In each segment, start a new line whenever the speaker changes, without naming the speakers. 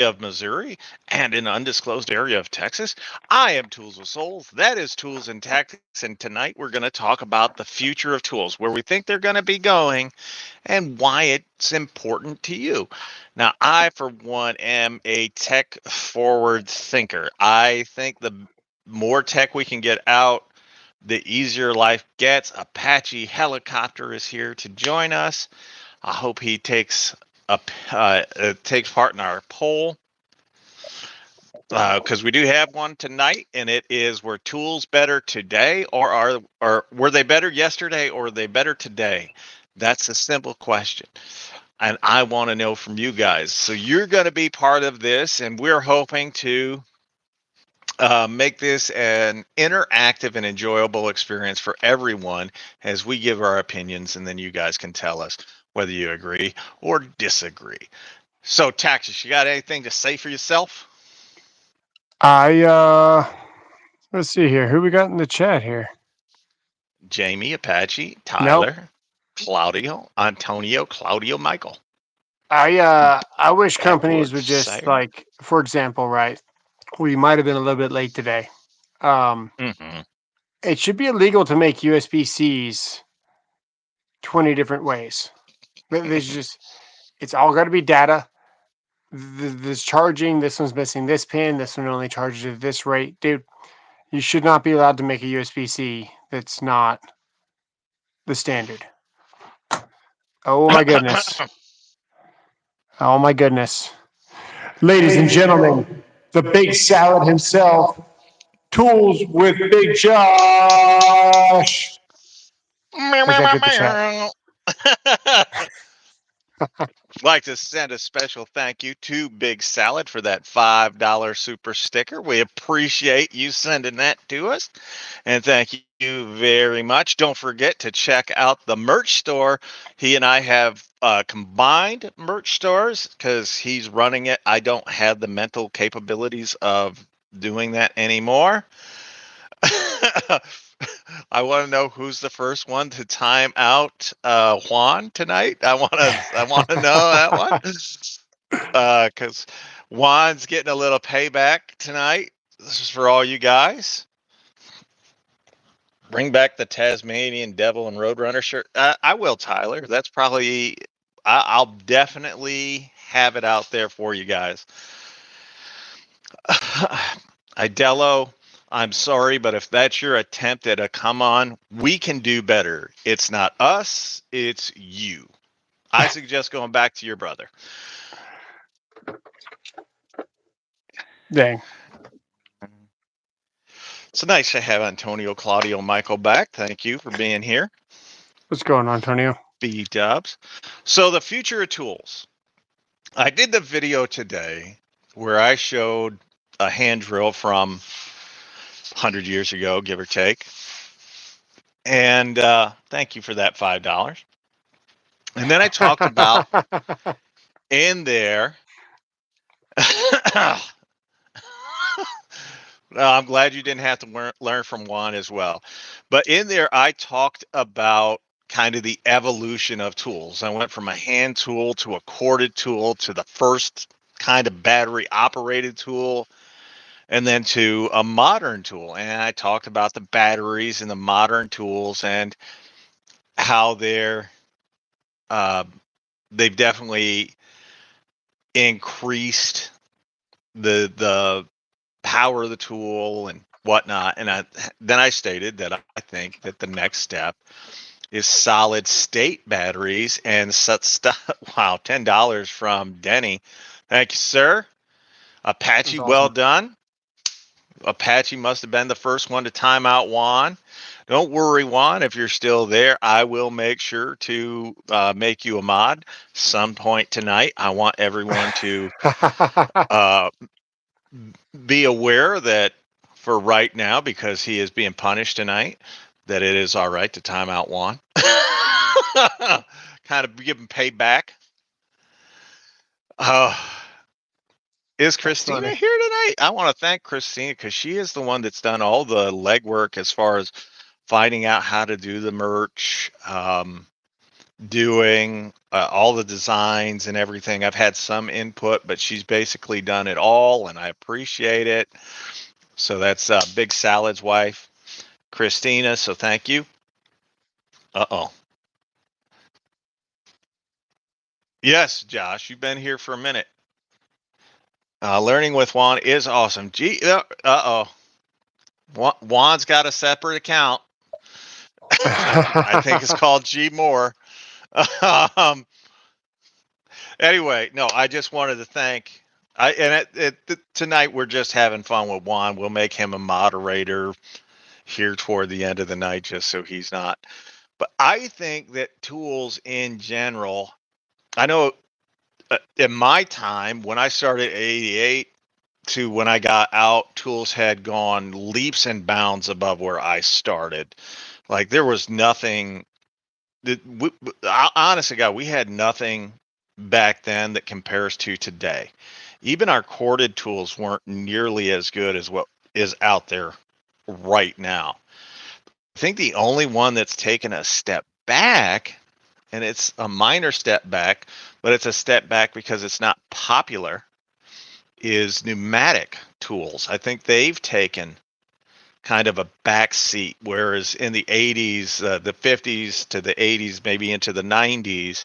of Missouri and an undisclosed area of Texas. I am Tools with Souls. That is Tools and Tactics. And tonight we're going to talk about the future of tools, where we think they're going to be going, and why it's important to you. Now, I, for one, am a tech forward thinker. I think the more tech we can get out, the easier life gets. Apache Helicopter is here to join us. I hope he takes takes part in our poll, because we do have one tonight, and it is: were tools better today, or were they better yesterday, or are they better today? That's a simple question, and I want to know from you guys. So you're going to be part of this, and we're hoping to make this an interactive and enjoyable experience for everyone as we give our opinions, and then you guys can tell us whether you agree or disagree. So, Taxis, you got anything to say for yourself?
Let's see here. Who we got in the chat here?
Jamie, Apache,
Nope.
Tyler, Claudio, Antonio, Claudio, Michael.
I wish companies
Edward,
would just
Sarah.
like, for example, right? We might have been a little bit late today.
Mm-hmm.
It should be illegal to make USB-Cs 20 different ways. There's just, it's all got to be data. This charging, this one's missing this pin, this one only charges at this rate. Dude, you should not be allowed to make a USB-C that's not the standard. Oh my goodness. Oh my goodness. Ladies and gentlemen, the big salad himself, Tools with Big Josh. Has entered the chat.
Like to send a special thank you to Big Salad for that $5 super sticker. We appreciate you sending that to us. And thank you very much. Don't forget to check out the merch store. He and I have combined merch stores because he's running it. I don't have the mental capabilities of doing that anymore. I want to know who's the first one to time out Juan tonight. I want to know that one, because Juan's getting a little payback tonight. This is for all you guys. Bring back the Tasmanian Devil and Roadrunner shirt. I will, Tyler. That's probably. I'll definitely have it out there for you guys. Idelo, I'm sorry, but if that's your attempt at a come on, we can do better. It's not us, it's you. I suggest going back to your brother.
Dang.
It's nice to have Antonio, Claudio, Michael back. Thank you for being here.
What's going on, Antonio?
B dubs. So, the future of tools. I did the video today where I showed a hand drill from 100 years ago, give or take. And thank you for that $5. And then I talked about in there. I'm glad you didn't have to learn from Juan as well. But in there, I talked about kind of the evolution of tools. I went from a hand tool to a corded tool to the first kind of battery operated tool, and then to a modern tool. And I talked about the batteries and the modern tools and how they've definitely increased the power of the tool and whatnot. And then I stated that I think that the next step is solid state batteries and such stuff. Wow, $10 from Denny. Thank you, sir. Apache,
That's
well
awesome.
done. Apache must have been the first one to time out Juan. Don't worry, Juan, if you're still there, I will make sure to make you a mod some point tonight. I want everyone to uh, be aware that for right now, because he is being punished tonight, that it is all right to time out Juan. Kind of give him payback. Is Christina
funny.
here tonight? I want to thank Christina because she is the one that's done all the legwork as far as finding out how to do the merch, doing all the designs and everything. I've had some input, but she's basically done it all, and I appreciate it. So that's Big Salad's wife, Christina. So thank you. Uh-oh. Yes, Josh, you've been here for a minute. Learning with Juan is awesome. Gee, uh-oh. Juan's got a separate account. I think it's called G Moore. um, anyway, no, I just wanted to thank. Tonight we're just having fun with Juan. We'll make him a moderator here toward the end of the night, just so he's not. But I think that tools in general. I know in my time when I started at 88 to when I got out, tools had gone leaps and bounds above where I started. Like there was nothing honestly, God, we had nothing back then that compares to today. Even our corded tools weren't nearly as good as what is out there right now. I think the only one that's taken a step back, and it's a minor step back, but it's a step back because it's not popular, is pneumatic tools. I think they've taken kind of a back seat, whereas in the 80s, the 50s to the 80s, maybe into the 90s,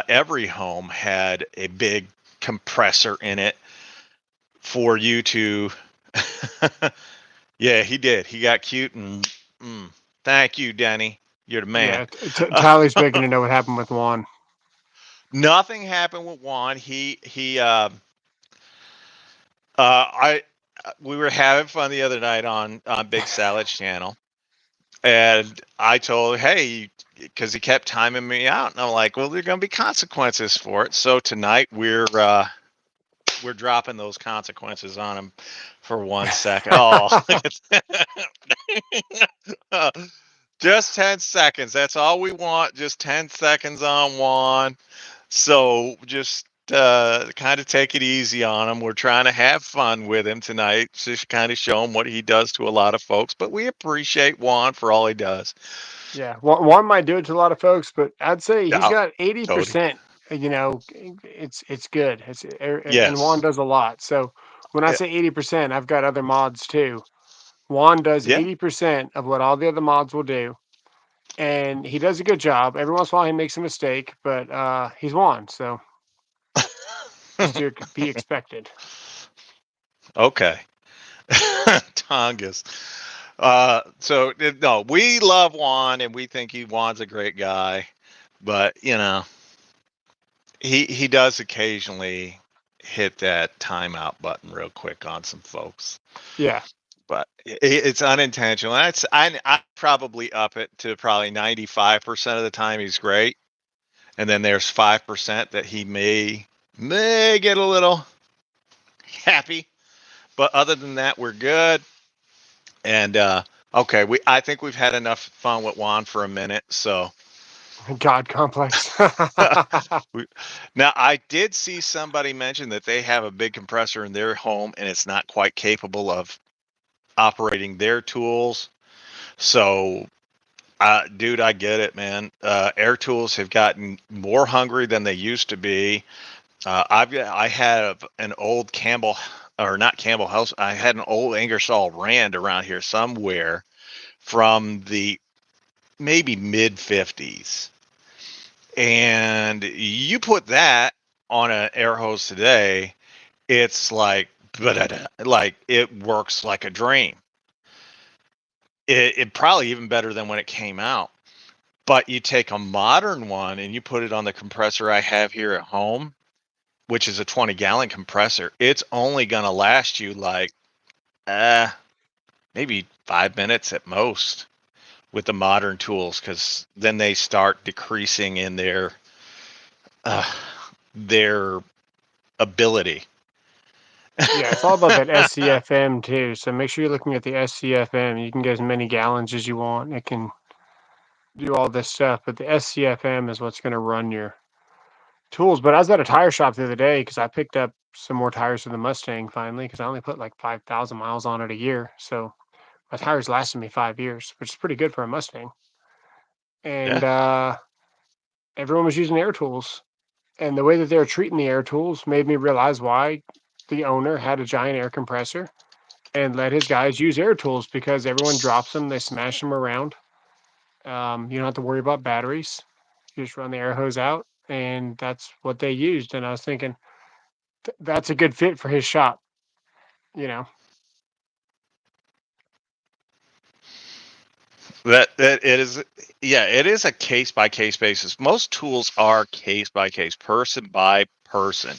every home had a big compressor in it for you to. Yeah, he did. He got cute and thank you, Denny. You're the man.
Yeah, Tyler's begging to know what happened with Juan.
Nothing happened with Juan. I we were having fun the other night on Big Salad's channel, and I told, hey, because he kept timing me out, and I'm like, well, there are going to be consequences for it. So tonight we're dropping those consequences on him for 1 second. Oh, just 10 seconds. That's all we want. Just 10 seconds on Juan. So just kind of take it easy on him. We're trying to have fun with him tonight, just kind of show him what he does to a lot of folks. But we appreciate Juan for all he does.
Yeah, Juan might do it to a lot of folks, but I'd say he's
Yeah,
got
totally.
80%. It's good. And Juan
Yes.
does a lot. So when I
Yeah.
say 80%, I've got other mods too. Juan does
Yeah.
80% of what all the other mods will do, and he does a good job. Every once in a while, he makes a mistake, but he's Juan, so it's to be expected.
Okay. Tongas. No, we love Juan and we think Juan's a great guy, but he does occasionally hit that timeout button real quick on some folks.
Yeah,
But it's unintentional. I probably up it to probably 95% of the time he's great, and then there's 5% that he may get a little happy. But other than that, we're good. And okay, I think we've had enough fun with Juan for a minute. So
God complex.
now I did see somebody mention that they have a big compressor in their home and it's not quite capable of operating their tools. So, dude, I get it, man. Air tools have gotten more hungry than they used to be. I have an old Campbell, or not Campbell House. I had an old Ingersoll Rand around here somewhere from the maybe mid 50s. And you put that on an air hose today, it's like, like it works like a dream. It probably even better than when it came out. But you take a modern one and you put it on the compressor I have here at home, which is a 20-gallon compressor. It's only going to last you like maybe 5 minutes at most with the modern tools, because then they start decreasing in uh, their ability.
Yeah, it's all about that SCFM too. So make sure you're looking at the SCFM. You can get as many gallons as you want. It can do all this stuff, but the SCFM is what's going to run your tools. But I was at a tire shop the other day because I picked up some more tires for the Mustang finally because I only put like 5,000 miles on it a year. So my tires lasted me 5 years, which is pretty good for a Mustang.
Yeah.
And everyone was using air tools, and the way that they were treating the air tools made me realize why the owner had a giant air compressor and let his guys use air tools, because everyone drops them, they smash them around. You don't have to worry about batteries. You just run the air hose out, and that's what they used. And I was thinking, that's a good fit for his shop, you know.
That it is, yeah, it is a case by case basis. Most tools are case by case, person by person.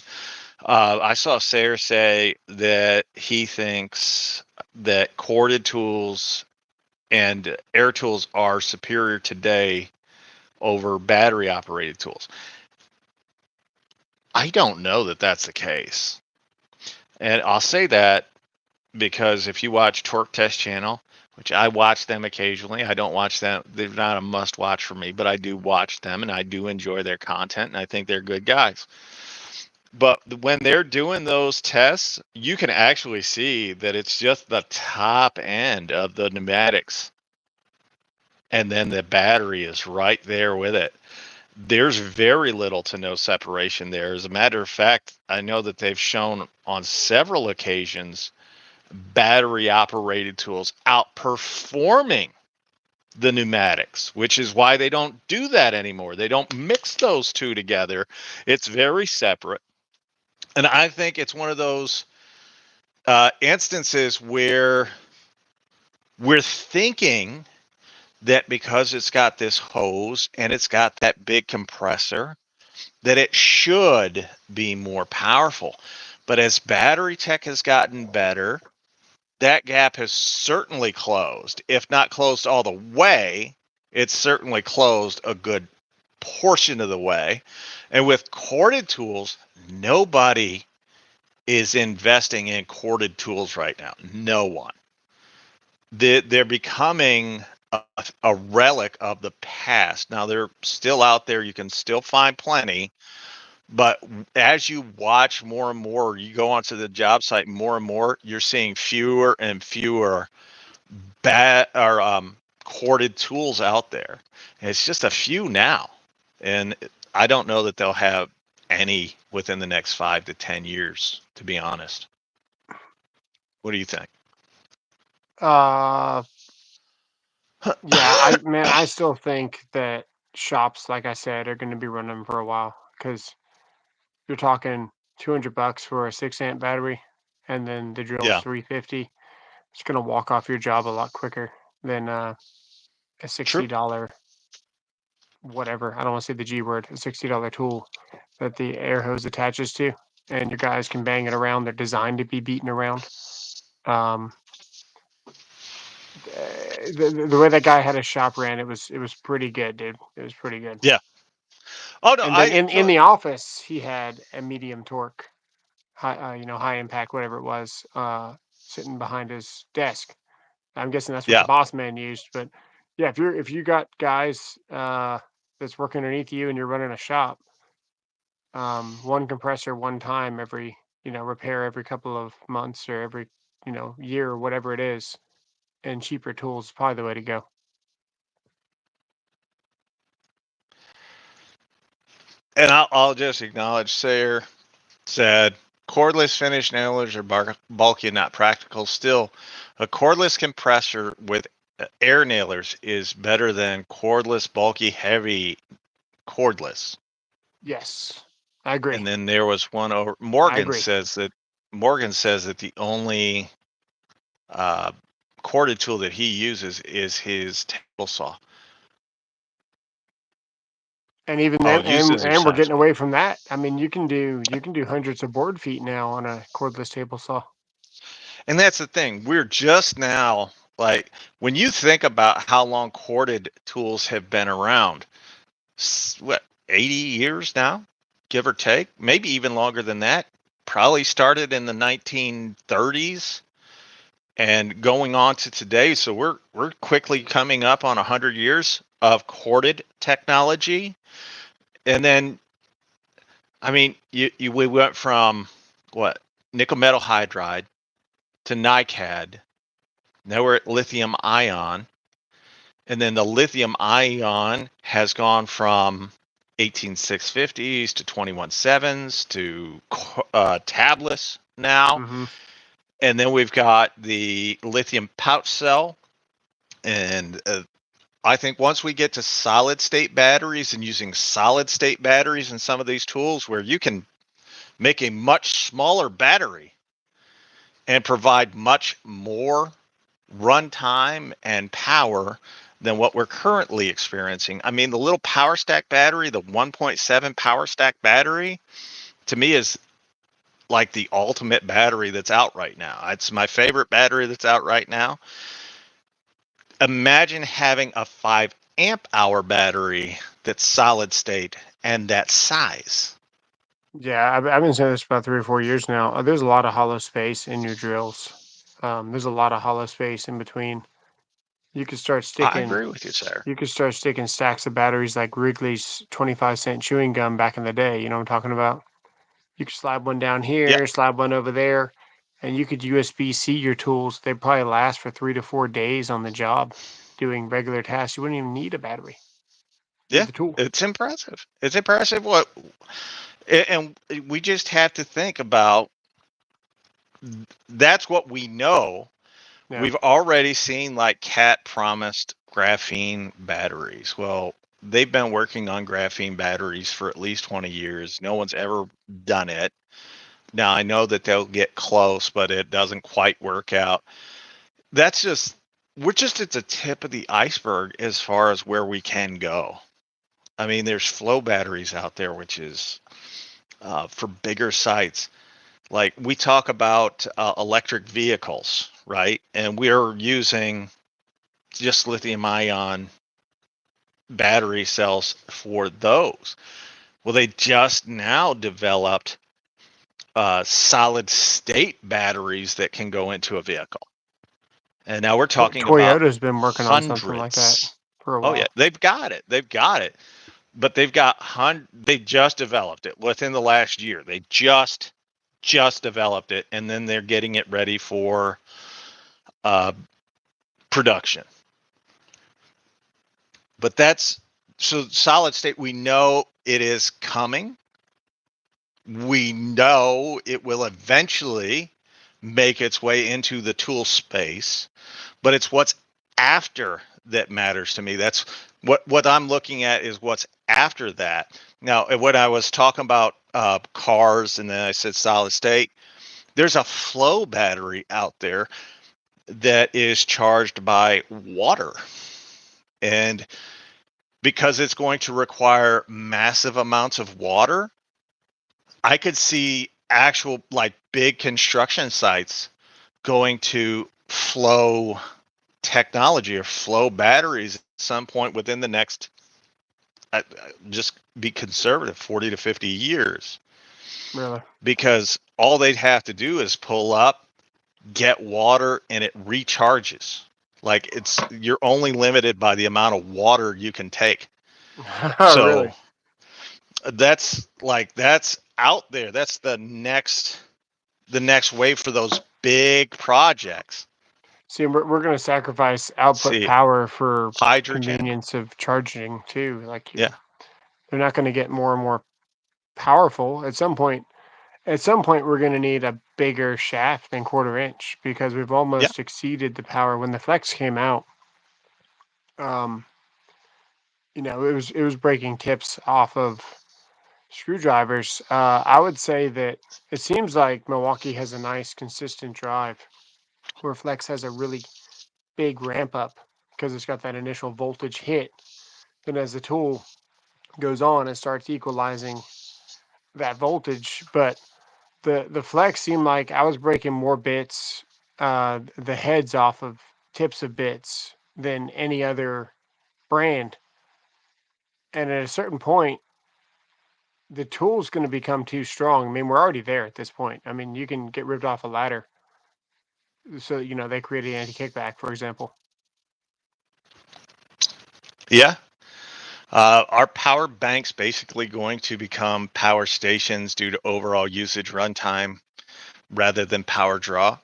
I saw Sayer say that he thinks that corded tools and air tools are superior today over battery operated tools. I don't know that that's the case. And I'll say that because if you watch Torque Test Channel, which I watch them occasionally, I don't watch them. They're not a must watch for me, but I do watch them and I do enjoy their content and I think they're good guys. But when they're doing those tests, you can actually see that it's just the top end of the pneumatics. And then the battery is right there with it. There's very little to no separation there. As a matter of fact, I know that they've shown on several occasions battery operated tools outperforming the pneumatics, which is why they don't do that anymore. They don't mix those two together. It's very separate. And I think it's one of those instances where we're thinking that because it's got this hose and it's got that big compressor, that it should be more powerful. But as battery tech has gotten better, that gap has certainly closed. If not closed all the way, it's certainly closed a good portion of the way. And with corded tools, nobody is investing in corded tools right now. No one. They're becoming a relic of the past. Now they're still out there. You can still find plenty. But as you watch more and more, you go onto the job site more and more, you're seeing fewer and fewer corded tools out there. And it's just a few now. And I don't know that they'll have any within the next 5 to 10 years, to be honest. What do you think?
Uh, yeah, I still think that shops, like I said, are going to be running for a while, because you're talking $200 for a 6 amp battery, and then the drill's
Yeah,
350. It's going to walk off your job a lot quicker than a
true.
$60 whatever. I don't want to say the G word. A $60 tool that the air hose attaches to, and your guys can bang it around. They're designed to be beaten around. Um, the way that guy had his shop ran, it was pretty good, dude. It was pretty good.
Yeah. Oh no,
And then
I
in
no.
the office, he had a medium torque, high impact, whatever it was, sitting behind his desk. I'm guessing that's what the
Yeah.
boss man used. But yeah, if you got guys that's working underneath you and you're running a shop, one compressor one time every, repair every couple of months or every, year or whatever it is, and cheaper tools is probably the way to go.
And I'll just acknowledge Sayer said cordless finish nailers are bulky and not practical. Still, a cordless compressor with air nailers is better than cordless, bulky, heavy cordless.
Yes, I agree.
And then there was one over.
I agree.
Morgan says that the only uh, corded tool that he uses is his table saw.
And even
Oh,
then,
uses or
and we're getting
size.
away from that. I mean, you can do hundreds of board feet now on a cordless table saw.
And that's the thing. We're just now, like, when you think about how long corded tools have been around, what, 80 years now, give or take, maybe even longer than that. Probably started in the 1930s and going on to today. So we're quickly coming up on 100 years of corded technology. And then, I mean, we went from what, nickel metal hydride to NiCad. Now we're at lithium ion. And then the lithium ion has gone from 18650s to 217s to tablets now.
Mm-hmm.
And then we've got the lithium pouch cell. And I think once we get to solid state batteries and using solid state batteries in some of these tools where you can make a much smaller battery and provide much more runtime and power than what we're currently experiencing. I mean, the little power stack battery, the 1.7 power stack battery, to me is like the ultimate battery that's out right now. It's my favorite battery that's out right now. Imagine having a 5 amp hour battery that's solid state and that size.
Yeah, I've been saying this for about 3 or 4 years now. There's a lot of hollow space in your drills. There's a lot of hollow space in between. You could start
I
sticking.
agree with you, sir.
You could start sticking stacks of batteries like Wrigley's 25-cent chewing gum back in the day. You know what I'm talking about? You could slide one down
Yeah,
here, slide one over there, and you could USB-C your tools. They probably last for 3 to 4 days on the job doing regular tasks. You wouldn't even need a battery with
yeah,
the tool.
it's impressive. It's impressive what, and we just have to think about that's what we know.
Yeah.
We've already seen like Cat promised graphene batteries. Well, they've been working on graphene batteries for at least 20 years. No one's ever done it. Now, I know that they'll get close, but it doesn't quite work out. That's just, we're just at the tip of the iceberg as far as where we can go. I mean, there's flow batteries out there, which is for bigger sites. Like we talk about electric vehicles, right? And we're using just lithium ion battery cells for those. Well, they just now developed solid state batteries that can go into a vehicle. And now we're talking about
Toyota's been working on something like that
hundreds.
for a
Oh yeah,
while.
they've got it. They've got it. But they've got they just developed it within the last year. They just developed it, and then they're getting it ready for uh, production. But that's so solid state. We know it is coming. We know it will eventually make its way into the tool space, but it's what's after that matters to me. That's what I'm looking at is what's after that. Now, when I was talking about cars and then I said solid state, there's a flow battery out there that is charged by water. And because it's going to require massive amounts of water, I could see actual like big construction sites going to flow technology or flow batteries at some point within the next just be conservative 40 to 50 years,
Really.
because all they'd have to do is pull up, get water, and it recharges. Like you're only limited by the amount of water you can take. So
Really.
that's out there. That's the next wave for those big projects.
See, we're going to sacrifice output
See,
power for
hydrogen.
convenience of charging too. Like
Yeah.
they're not going to get more and more powerful at some point. At some point, we're going to need a bigger shaft than 1/4 inch because we've
Yeah.
almost exceeded the power. When the Flex came out, um, it was breaking tips off of screwdrivers. I would say that it seems like Milwaukee has a nice consistent drive, where Flex has a really big ramp up because it's got that initial voltage hit. Then as the tool goes on, it starts equalizing that voltage. But the Flex seemed like I was breaking more bits, the heads off of tips of bits than any other brand. And at a certain point, the tool's going to become too strong. I mean, we're already there at this point. I mean, you can get ripped off a ladder. So, they created anti-kickback, for example.
Yeah. Are power banks basically going to become power stations due to overall usage runtime rather than power draw?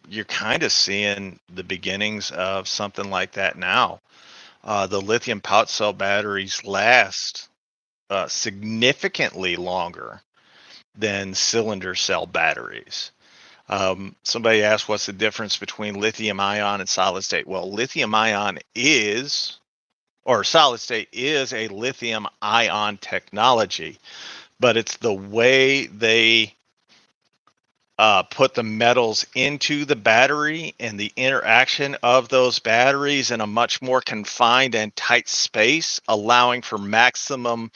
You're kind of seeing the beginnings of something like that now. The lithium pouch cell batteries last significantly longer than cylinder cell batteries. Somebody asked what's the difference between lithium ion and solid state. Well, lithium ion is, or solid state is a lithium ion technology, but it's the way they put the metals into the battery and the interaction of those batteries in a much more confined and tight space, allowing for maximum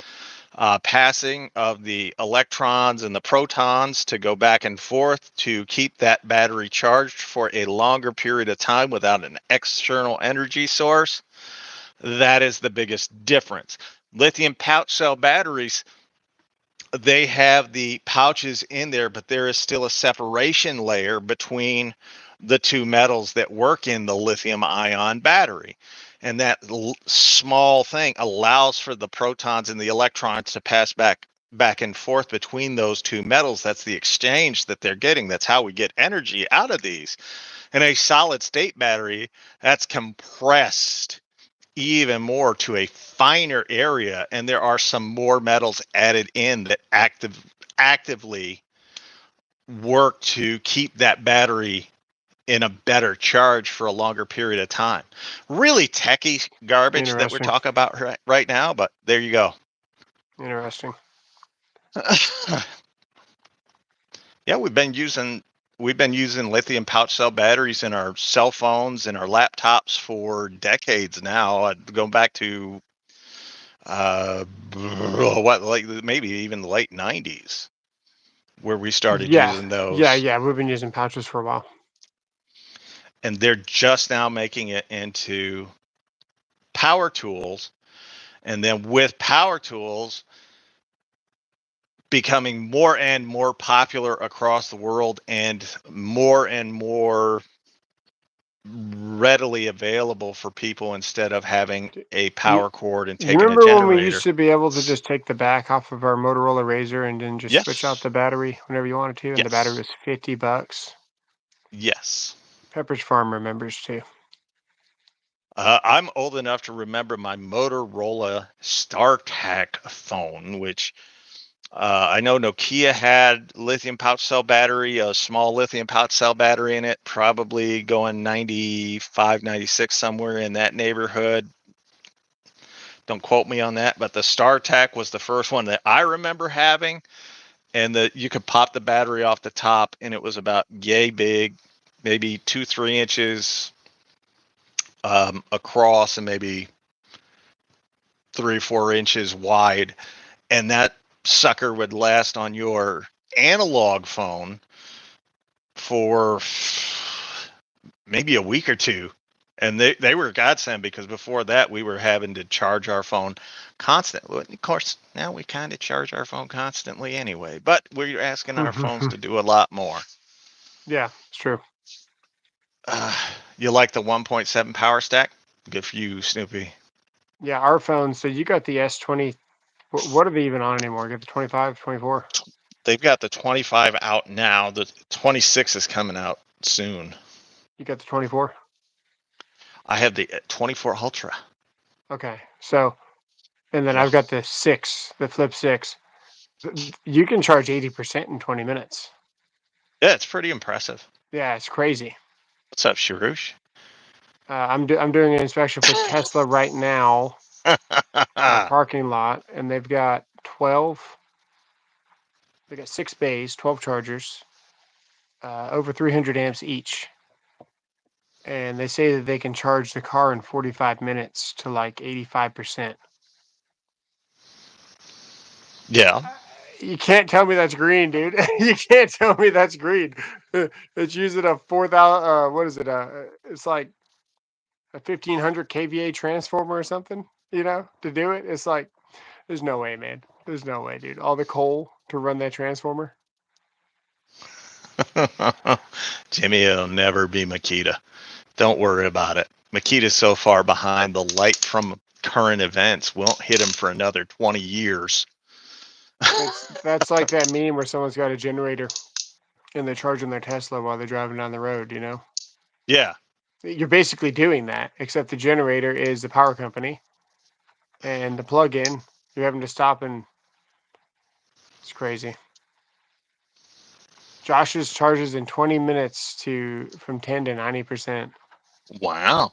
passing of the electrons and the protons to go back and forth to keep that battery charged for a longer period of time without an external energy source. That is the biggest difference. Lithium pouch cell batteries, they have the pouches in there, but there is still a separation layer between the two metals that work in the lithium ion battery. And that small thing allows for the protons and the electrons to pass back and forth between those two metals. That's the exchange that they're getting. That's how we get energy out of these. And a solid state battery, that's compressed even more to a finer area, and there are some more metals added in that actively work to keep that battery in a better charge for a longer period of time. Really techie garbage that we're
Interesting.
talking about right now, but there you go.
Interesting.
Yeah, we've been using lithium pouch cell batteries in our cell phones and our laptops for decades now, going back to like maybe even the late 90s where we started
Yeah.
using
Yeah.
those.
Yeah. We've been using pouches for a while.
And they're just now making it into power tools, and then with power tools becoming more and more popular across the world and more readily available for people instead of having a
You,
power cord and
you
taking a
remember when we used
generator.
to be able to just take the back off of our Motorola Razor and then just switch out
Yes.
the battery whenever you wanted to, and the battery
Yes.
was $50?
Yes.
Pepperidge Farm remembers too.
I'm old enough to remember my Motorola StarTAC phone, which I know Nokia had lithium pouch cell battery, a small lithium pouch cell battery in it, probably going 95, 96, somewhere in that neighborhood. Don't quote me on that, but the StarTAC was the first one that I remember having, and that you could pop the battery off the top, and it was about yay big, maybe 2-3 inches across, and maybe 3-4 inches wide, and that sucker would last on your analog phone for maybe a week or two. And they were a godsend, because before that we were having to charge our phone constantly. Of course, now we kind of charge our phone constantly anyway, but we're asking our phones to do a lot more.
Yeah, it's true.
Uh, you like the 1.7 power stack? Good for you, Snoopy.
Yeah, our phones. So you got the S20. What are they even on anymore? Get the 25, 24?
They've got the 25 out now. The 26 is coming out soon.
You got the 24?
I have the 24 Ultra.
Okay. So, and then
Yeah.
I've got the 6, the Flip 6. You can charge 80% in 20 minutes.
Yeah, it's pretty impressive.
Yeah, it's crazy.
What's up, Sharush?
I'm doing an inspection for Tesla right now in our parking lot, and they've got 12. They got 6 bays, 12 chargers, over 300 amps each, and they say that they can charge the car in 45 minutes to like 85%.
Yeah.
You can't tell me that's green, dude. You can't tell me that's green. It's using a 4,000. What is it? It's like a 1,500 kVA transformer or something. To do it. It's like there's no way, man. There's no way, dude. All the coal to run that transformer.
Jimmy, it'll never be Makita. Don't worry about it. Makita's so far behind, the light from current events won't hit him for another 20 years.
That's like that meme where someone's got a generator and they're charging their Tesla while they're driving down the road.
Yeah.
You're basically doing that, except the generator is the power company, and the plug-in You're having to stop, and it's crazy. Josh's charges in 20 minutes from 10 to 90%.
Wow.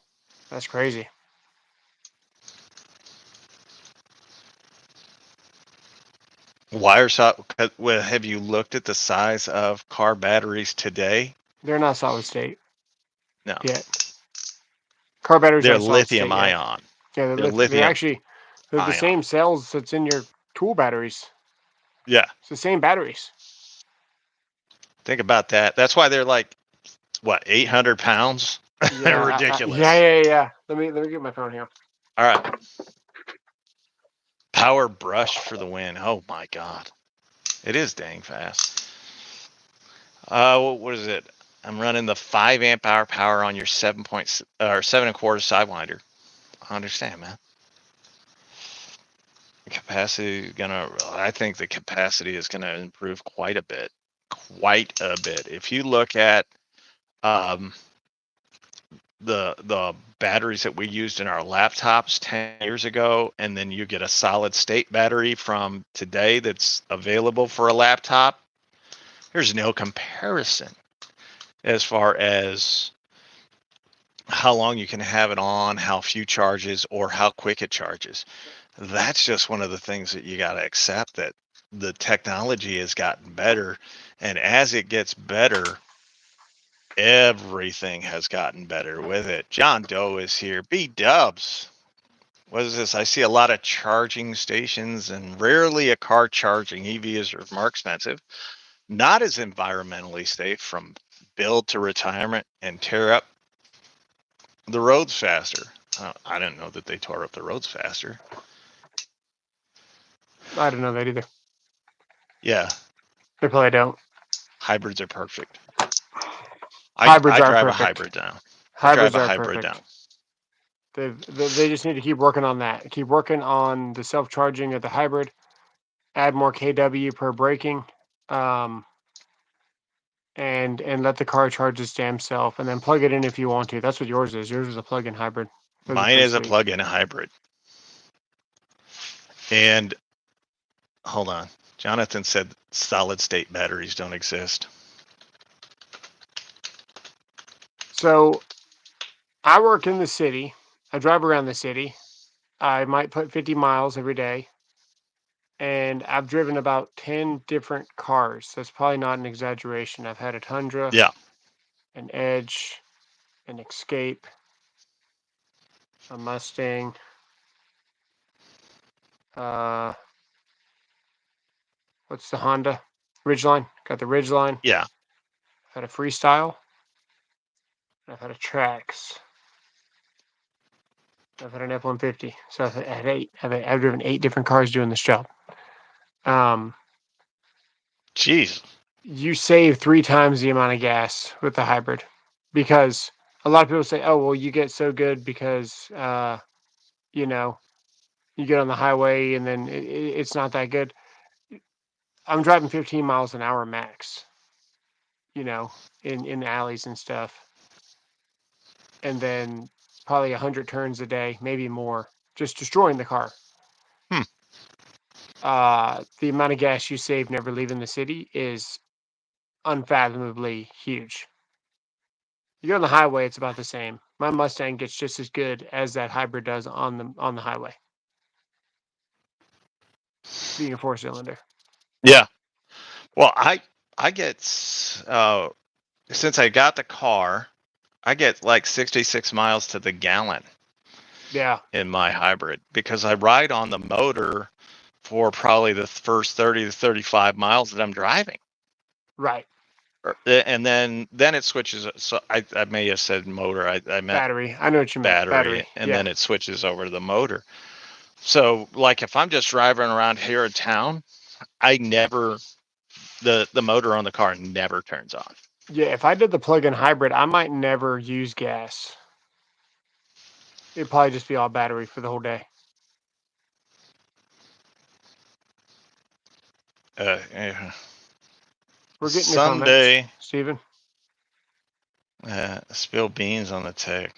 That's crazy.
Wire so well, have you looked at the size of car batteries today?
They're not solid state
No,
yet. Car batteries
they're
aren't solid
lithium
state yet.
ion.
Yeah,
They're
they're
lithium
actually the
ion.
same cells that's in your tool batteries.
Yeah,
It's the same batteries.
think about that. That's why they're like what 800 pounds. They're
Yeah,
ridiculous.
yeah. Let me get my phone here.
All right, power brush for the win. Oh my god, it is dang fast. What is it? I'm running the 5 amp hour power on your 7.4 sidewinder. I understand, man. Capacity gonna. I think the capacity is gonna improve quite a bit. Quite a bit. If you look at um, the batteries that we used in our laptops 10 years ago, and then you get a solid state battery from today that's available for a laptop, there's no comparison as far as how long you can have it on, how few charges, or how quick it charges. That's just one of the things that you got to accept, that the technology has gotten better. And as it gets better, everything has gotten better with it. John Doe is here. B Dubs. What is this? I see a lot of charging stations and rarely a car charging. EV is more expensive, not as environmentally safe, from build to retirement, and tear up the roads faster. I didn't know that they tore up the roads faster.
I don't know that either.
Yeah,
They probably don't.
hybrids are perfect.
Hybrids
I
are
drive a
perfect.
hybrid now. I drive
Hybrids
a
are
hybrid now.
perfect. They just need to keep working on that. Keep working on the self-charging of the hybrid. Add more kW per braking, and let the car charge its damn self, and then plug it in if you want to. That's what yours is. Yours is a plug-in hybrid. Those are
Mine
pretty
is a
sweet.
plug-in hybrid. And hold on. Jonathan said solid state batteries don't exist.
So I work in the city. I drive around the city. I might put 50 miles every day, and I've driven about 10 different cars. That's probably not an exaggeration. I've had a Tundra,
Yeah.
an Edge, an Escape, a Mustang, uh, what's the Honda? Ridgeline. Got the Ridgeline.
Yeah.
I've had a Freestyle. I've had a Trax. I've had an F-150. So I've had 8. I've driven 8 different cars doing this job.
Jeez.
You save 3 times the amount of gas with the hybrid, because a lot of people say, "Oh, well, you get so good because you know, you get on the highway and then it's not that good." I'm driving 15 miles an hour max, in alleys and stuff, and then probably 100 turns a day, maybe more, just destroying the car.
Hmm.
The amount of gas you save never leaving the city is unfathomably huge. You go on the highway, it's about the same. My Mustang gets just as good as that hybrid does on the highway, being a 4-cylinder.
Yeah. Well, I get since I got the car, I get like 66 miles to the gallon
Yeah,
in my hybrid, because I ride on the motor for probably the first 30 to 35 miles that I'm driving.
right.
And then it switches. So I may have said motor. I meant
Battery. I know what you meant.
battery,
Battery.
and
Yeah.
then it switches over to the motor. So like if I'm just driving around here in town, I never the motor on the car never turns on.
Yeah, if I did the plug-in hybrid, I might never use gas. It'd probably just be all battery for the whole day.
Yeah.
We're getting your comments,
Someday,
Steven.
spill beans on the tech.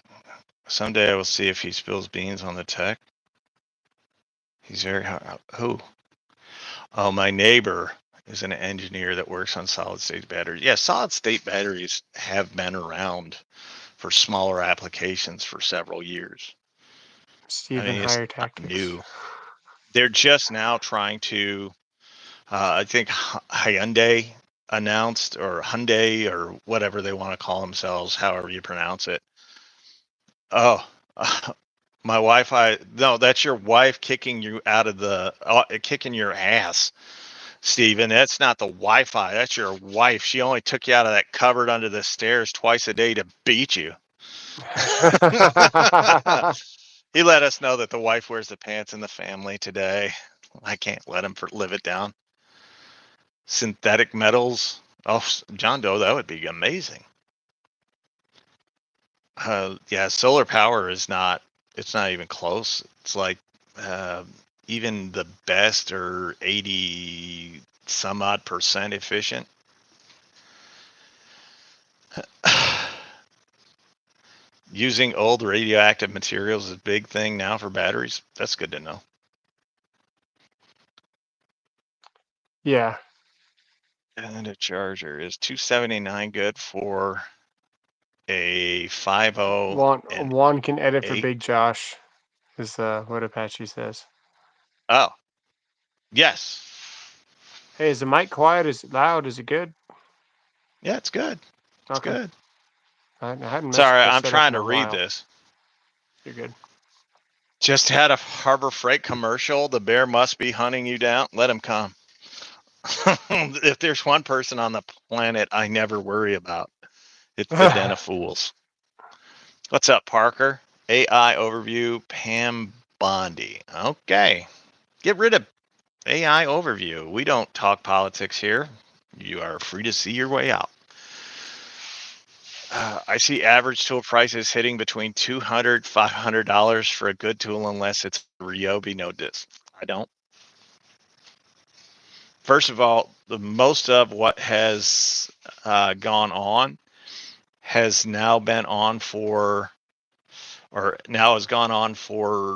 Someday I will see if he spills beans on the tech. He's very who? Oh, my neighbor is an engineer that works on solid state batteries. Yeah, solid state batteries have been around for smaller applications for several years. I
Stephen
mean, it's
Higher
not
Tactics.
new. They're just now trying to. I think Hyundai announced, or Hyundai, or whatever they want to call themselves, however you pronounce it. Oh, my Wi-Fi. No, that's your wife kicking you out of the, kicking your ass, Steven. That's not the Wi-Fi. That's your wife. She only took you out of that cupboard under the stairs twice a day to beat you. He let us know that the wife wears the pants in the family today. I can't let him live it down. Synthetic metals. Oh, John Doe, that would be amazing. Yeah, solar power is not. It's not even close. It's like even the best are 80 some odd percent efficient. Using old radioactive materials is a big thing now for batteries. That's good to know.
Yeah.
And a charger is $279 good for a 5.0 and
Juan can edit for
8.
Big Josh, is what Apache says.
Oh, yes.
Hey, is the mic quiet? Is it loud? Is it good?
Yeah, it's good. It's
Okay.
good.
I hadn't messed
Sorry,
with this
I'm
setup
trying
in
to
a
read
while.
this.
You're good.
Just had a Harbor Freight commercial. The bear must be hunting you down. Let him come. If there's one person on the planet I never worry about, it's the Den of Fools. What's up, Parker? AI overview, Pam Bondi. Okay. Get rid of AI overview. We don't talk politics here. You are free to see your way out. I see average tool prices hitting between $200, $500 for a good tool, unless it's ryobi no disc. I don't. First of all, the most of what has gone on has now been on for, or now has gone on for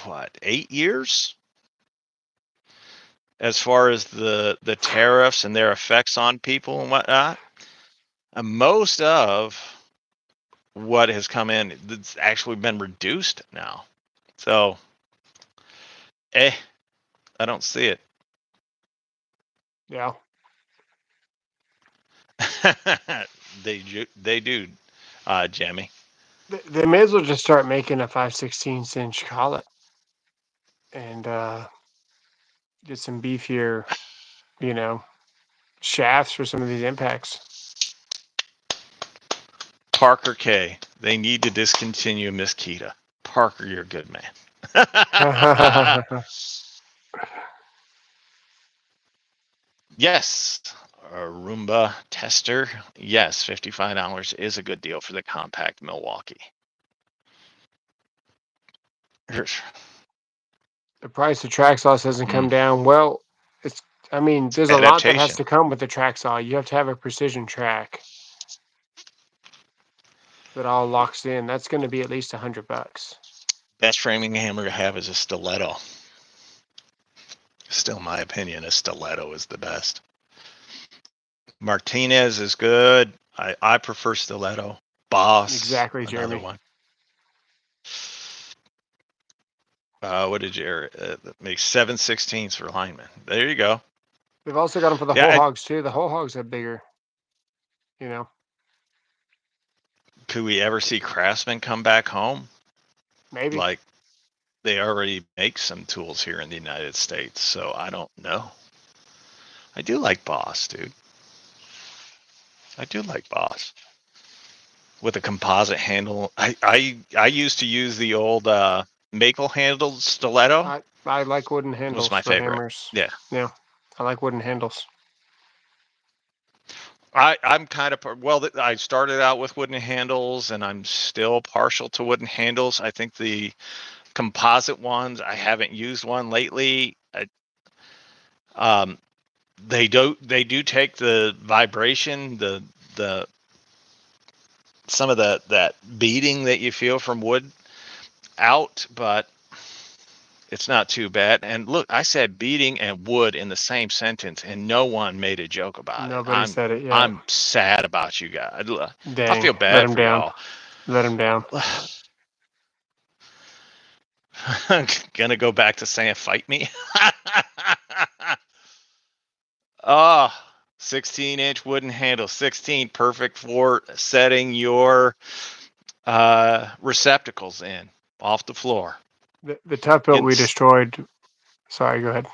what, 8 years? As far as the tariffs and their effects on people and whatnot, most of what has come in, it's actually been reduced now. So, I don't see it.
Yeah.
They do, Jamie.
They may as well just start making a 5/16 inch collet and get some beefier, shafts for some of these impacts.
Parker K. They need to discontinue Makita. Parker, you're a good man. Yes, a Roomba tester. Yes, $55 is a good deal for the compact Milwaukee.
The price of track saws hasn't come down. Well, there's a lot that has
Adaptation.
to come with the track saw. You have to have a precision track that all locks in. That's going to be at least $100.
Best framing hammer to have is a stiletto. Still, my opinion, a stiletto is the best. Martinez is good. I prefer stiletto. Boss,
Exactly,
another
Jeremy.
one. What did you make? 7/16 for linemen. There you go.
They've also got them for the whole hogs too. The whole hogs are bigger.
Could we ever see Craftsman come back home?
Maybe.
Like, they already make some tools here in the United States, so I don't know. I do like Boss, dude. I do like Boss. With a composite handle. I used to use the old maple handled stiletto.
I like wooden handles
Was my
for
favorite.
hammers.
Yeah.
Yeah. I like wooden handles.
I'm kind of, well, I started out with wooden handles and I'm still partial to wooden handles. I think the composite ones, I haven't used one lately. They do take the vibration, the some of that beating that you feel from wood out, but It's not too bad. And look, I said beating and wood in the same sentence, and no one made a joke about it.
Nobody said it yet.
I'm sad about you guys. I
Dang,
feel
let
bad
him
for
down.
y'all.
Let him down.
I'm gonna go back to saying fight me. Oh, 16-inch wooden handle, 16, perfect for setting your receptacles in off the floor.
The tough belt we
It's
destroyed. Sorry, go ahead.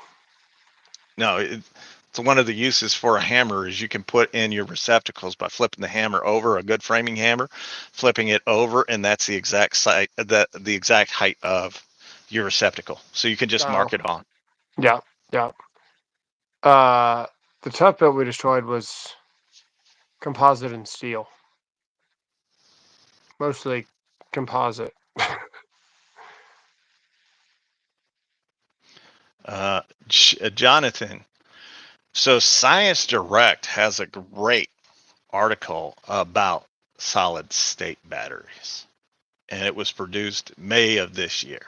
no, it's one of the uses for a hammer is you can put in your receptacles by flipping the hammer over, a good framing hammer, flipping it over, and that's the exact site, the exact height of your receptacle. So you can just
Oh,
mark it on.
yeah, yeah. Uh, the tough belt we destroyed was composite and steel, mostly composite.
Jonathan, so Science Direct has a great article about solid state batteries, and it was produced May of this year.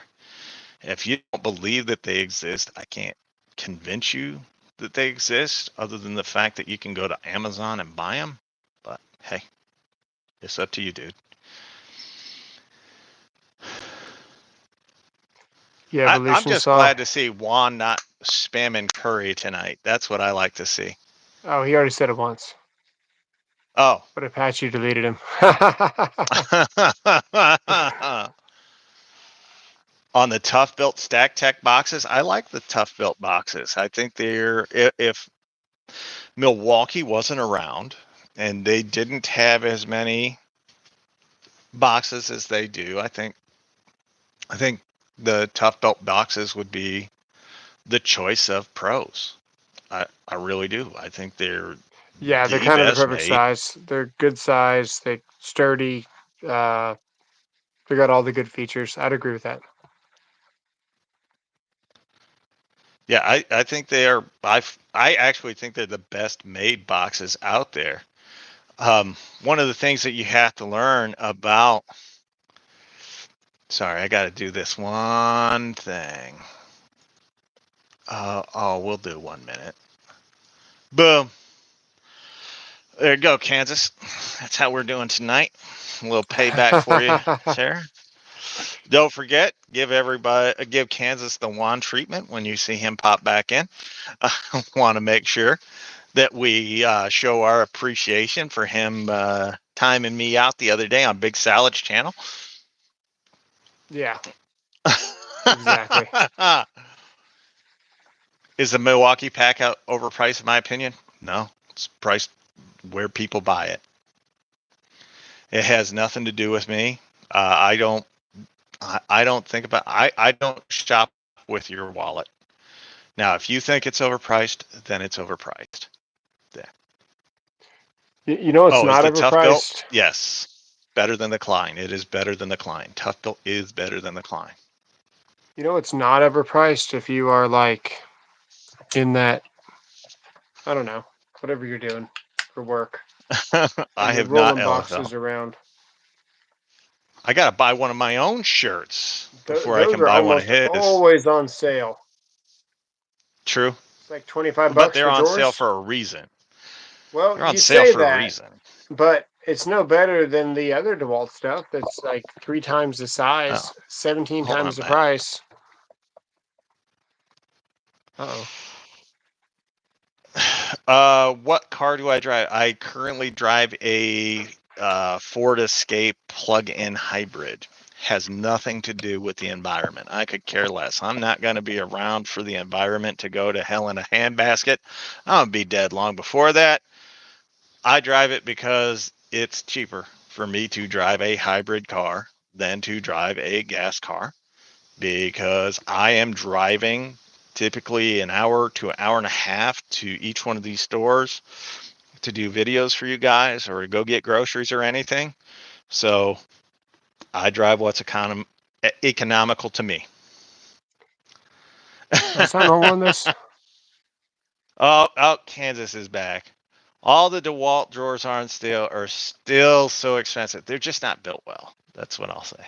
If you don't believe that they exist, I can't convince you that they exist other than the fact that you can go to Amazon and buy them. But hey, it's up to you, dude.
Yeah,
I'm
evolution
just
saw.
glad to see Juan not spamming curry tonight. That's what I like to see.
Oh, he already said it once,
Oh.
but Apache deleted him.
On the tough built stack tech boxes, I like the tough built boxes. I think they're if Milwaukee wasn't around and they didn't have as many boxes as they do, I think the tough belt boxes would be the choice of pros. I really do. I think they're
Yeah, they're
the
kind of the
best
perfect
made.
size. They're good size. They sturdy. Uh, they got all the good features. I'd agree with that.
Yeah, I think they are. I actually think they're the best made boxes out there. One of the things that you have to learn about. Sorry, I got to do this one thing. Oh, we'll do 1 minute. Boom. There you go, Kansas. That's how we're doing tonight. A little payback for you, Sarah. Don't forget, give Kansas the wand treatment when you see him pop back in. I want to make sure that we show our appreciation for him timing me out the other day on Big Salad's channel.
Yeah, exactly.
Is the Milwaukee pack out overpriced in my opinion? No, it's priced where people buy it. It has nothing to do with me. I don't. I don't think about. I don't shop with your wallet. Now, if you think it's overpriced, then it's overpriced. Yeah.
You know it's
Oh, is
not
the Tough Belt?
overpriced?
Yes. Better than the Klein. It is better than the Klein. Tough Belt is better than the Klein.
You know it's not overpriced if you are like in that, I don't know, whatever you're doing for work
I
and you're
have not
rolling
LFL.
boxes around.
I got to buy one of my own shirts before I
Those
can
are
buy one of
almost
his.
always on sale.
True.
It's like 25
But
bucks
they're
for
on sale
drawers.
for a reason.
Well,
They're on
you
sale
say
for a
that,
reason.
but it's no better than the other DeWalt stuff that's like 3 times the
Oh,
size, 17
hold on,
times the
Matt.
price. Uh-oh.
What car do I drive? I currently drive a Ford Escape plug-in hybrid. Has nothing to do with the environment. I could care less. I'm not going to be around for the environment to go to hell in a handbasket. I'm going to be dead long before that. I drive it because it's cheaper for me to drive a hybrid car than to drive a gas car because I am driving typically an hour to an hour and a half to each one of these stores to do videos for you guys or to go get groceries or anything. So I drive what's economical to me.
Do I sound normal on this?
Oh, Kansas is back. All the DeWalt drawers are still so expensive. They're just not built well. That's what I'll say.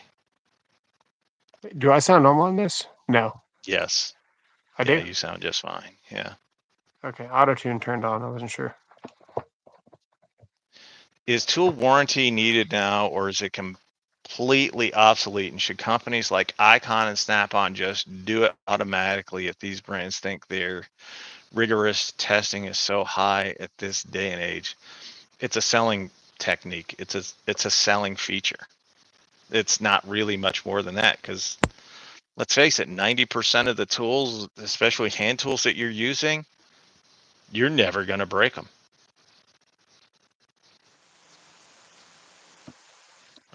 Do I sound normal on this? No.
Yes.
I
Yeah,
do.
you sound just fine. Yeah.
Okay, auto tune turned on. I wasn't sure.
Is tool warranty needed now, or is it completely obsolete? And should companies like Icon and Snap-on just do it automatically if these brands think their rigorous testing is so high at this day and age? It's a selling technique. It's a selling feature. It's not really much more than that, because let's face it, 90% of the tools, especially hand tools that you're using, you're never going to break them.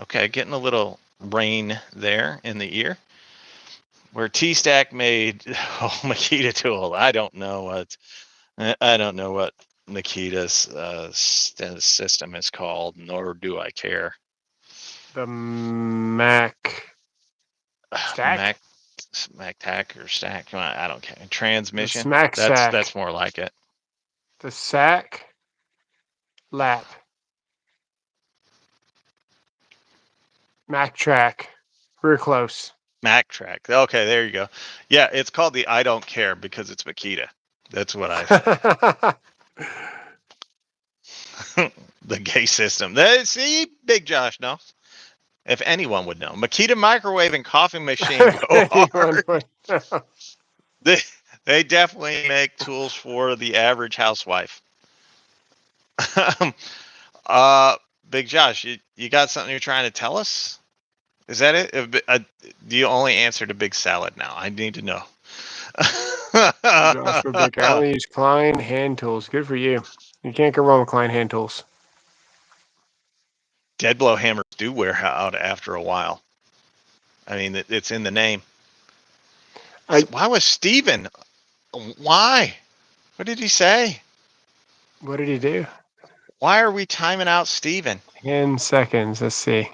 Okay, getting a little rain there in the ear. Where T-Stack made Makita tool. I don't know what Makita's system is called, nor do I care.
The Mac stack?
Mac Tack or Stack. I don't care.
The
Transmission.
Smack
That's
Sack.
more like it.
The Sack Lap. Mac Track. We're close.
Mac Track. Okay, there you go. Yeah, it's called the I don't care because it's Makita. That's what I say. The gay system. See, Big Josh knows. If anyone would know. Makita microwave and coffee machine go hard. They definitely make tools for the average housewife. uh, Big Josh, you got something you're trying to tell us? Is that it? Do you only answer to Big Salad now? I need to know.
Joshua Baker. I only use Klein hand tools. Good for you. You can't go wrong with Klein hand tools.
Dead blow hammers do wear out after a while. I mean, it's in the name. Why was Steven? Why? What did he say?
What did he do?
Why are we timing out Steven?
10 seconds. Let's see.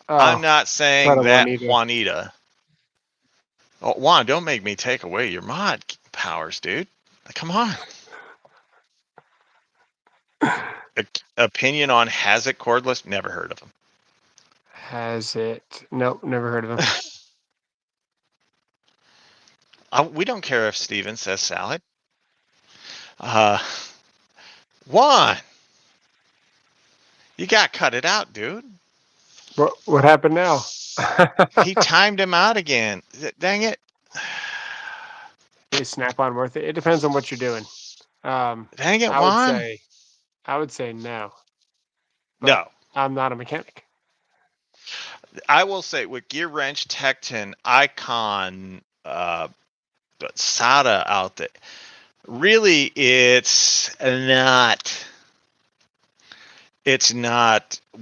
Oh,
I'm not saying that
Juanita.
Juanita. Oh, Juan, don't make me take away your mod powers, dude. Come on. Opinion on has it cordless? Never heard of him.
Has it? Nope, never heard of him.
We don't care if Steven says salad. Juan, you got to cut it out, dude.
What happened now?
He timed him out again. Dang it.
Is Snap-on worth it? It depends on what you're doing.
Dang it,
I
Juan.
would say no.
No.
I'm not a mechanic.
I will say with Gear Wrench, Tecton, Icon, SATA out there, really it's not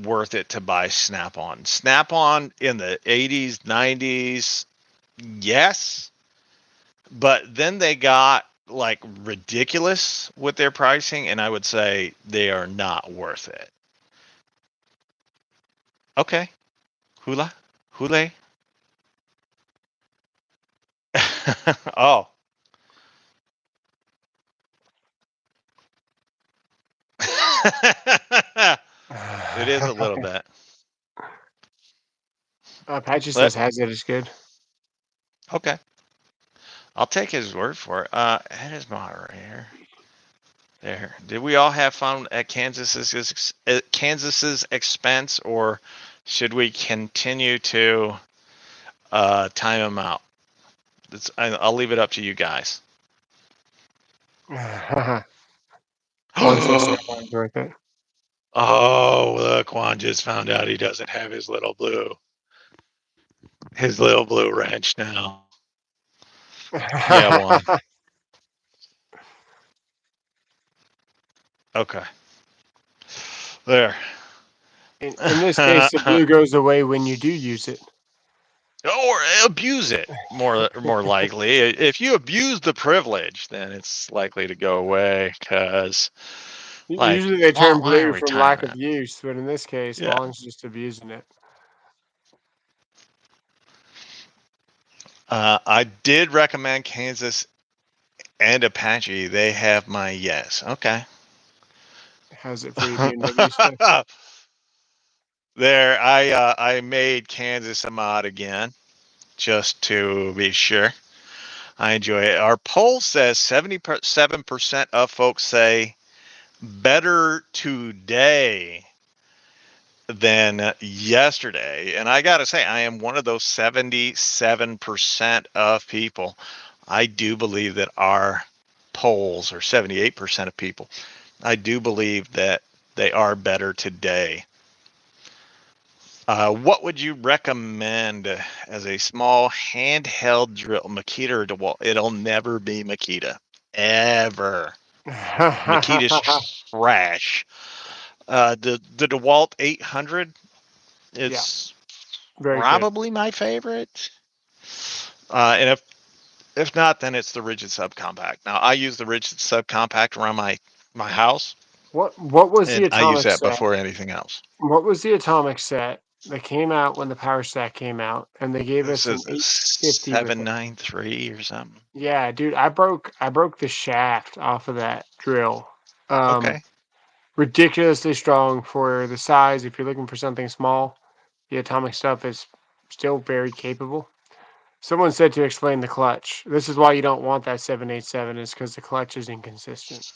worth it to buy Snap-on. Snap-on in the 80s, 90s, yes, but then they got like ridiculous with their pricing, and I would say they are not worth it. Okay. Hule? Oh. It is a little bit.
Apache says has it is good.
Okay. I'll take his word for it. That is moderator. There. Did we all have fun at Kansas's expense, or should we continue to time them out? I'll leave it up to you guys.
Worth it.
Oh, look, Juan just found out he doesn't have his little blue wrench now. Yeah, Juan. Okay. There.
In this case, the blue goes away when you do use it.
Or abuse it, more likely. If you abuse the privilege, then it's likely to go away, because
usually they turn
why are
blue
we
from
timing
lack of
it?
use, but in this case,
Yeah.
Juan's just abusing it.
I did recommend Kansas and Apache. They have my yes. Okay.
Has it for your BMW stuff?
There, I made Kansas a mod again just to be sure. I enjoy it. Our poll says 77% of folks say better today than yesterday. And I got to say, I am one of those 77% of people. I do believe that our polls are 78% of people. I do believe that they are better today. What would you recommend as a small handheld drill, Makita or DeWalt? It'll never be Makita, ever. Makita's trash. The DeWalt 800
Yeah,
is
very good.
probably my favorite. And if not, then it's the rigid subcompact. Now I use the rigid subcompact around my house,
What was the
and I use
atomic
that
set?
before anything else.
What was the atomic set that came out when the Power Stack came out, and they gave
This
us an
is a
850 with it?
793 or something.
Yeah, dude, I broke the shaft off of that drill. Um,
Okay.
Ridiculously strong for the size. If you're looking for something small, the atomic stuff is still very capable. Someone said to explain the clutch. This is why you don't want that 787 is because the clutch is inconsistent.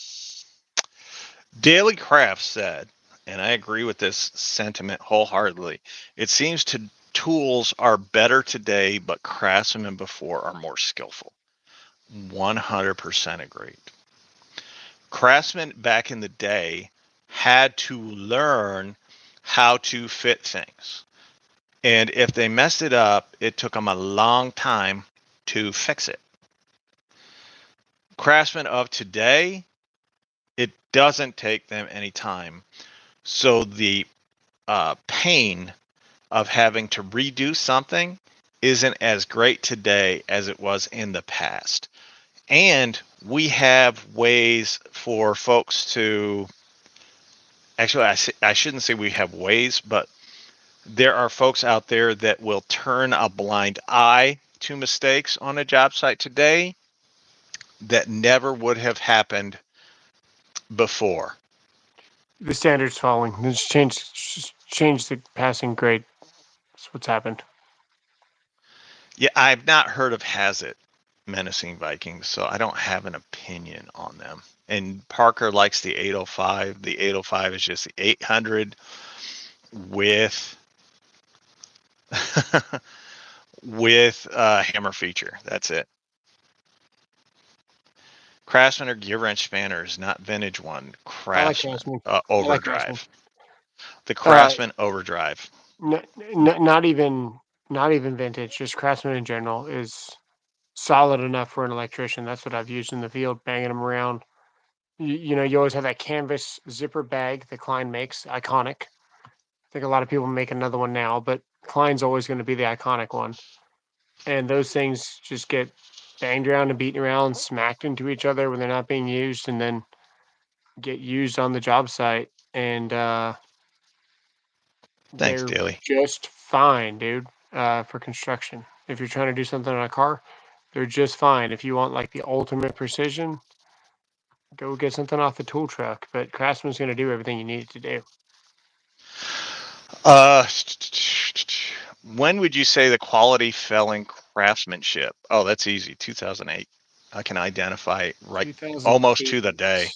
Daily Craft said, and I agree with this sentiment wholeheartedly. It seems to tools are better today, but craftsmen before are more skillful. 100% agreed. Craftsmen back in the day had to learn how to fit things. And if they messed it up, it took them a long time to fix it. Craftsmen of today, it doesn't take them any time. So the pain of having to redo something isn't as great today as it was in the past. And we have ways for folks to actually, I shouldn't say we have ways, but there are folks out there that will turn a blind eye to mistakes on a job site today that never would have happened before.
The standard's falling. Just change the passing grade. That's what's happened.
Yeah, I've not heard of Has It Menacing Vikings, so I don't have an opinion on them. And Parker likes the 805. The 805 is just the 800 with with hammer feature. That's it. Craftsman or gear wrench spanners, not vintage one.
I like
Craftsman
Craftsman. I like Craftsman.
overdrive. The
Uh,
Craftsman overdrive.
not even vintage. Just Craftsman in general is solid enough for an electrician. That's what I've used in the field, banging them around. You always have that canvas zipper bag that Klein makes, iconic. I think a lot of people make another one now, but Klein's always going to be the iconic one. And those things just get banged around and beaten around, smacked into each other when they're not being used, and then get used on the job site. And
Thanks,
they're
Daly.
just fine, dude, for construction. If you're trying to do something on a car, they're just fine. If you want like the ultimate precision, go get something off the tool truck. But Craftsman's going to do everything you need it to do.
Uh, when would you say the quality fell in craftsmanship? Oh, that's easy. 2008. I can identify right almost to the
2008.
day.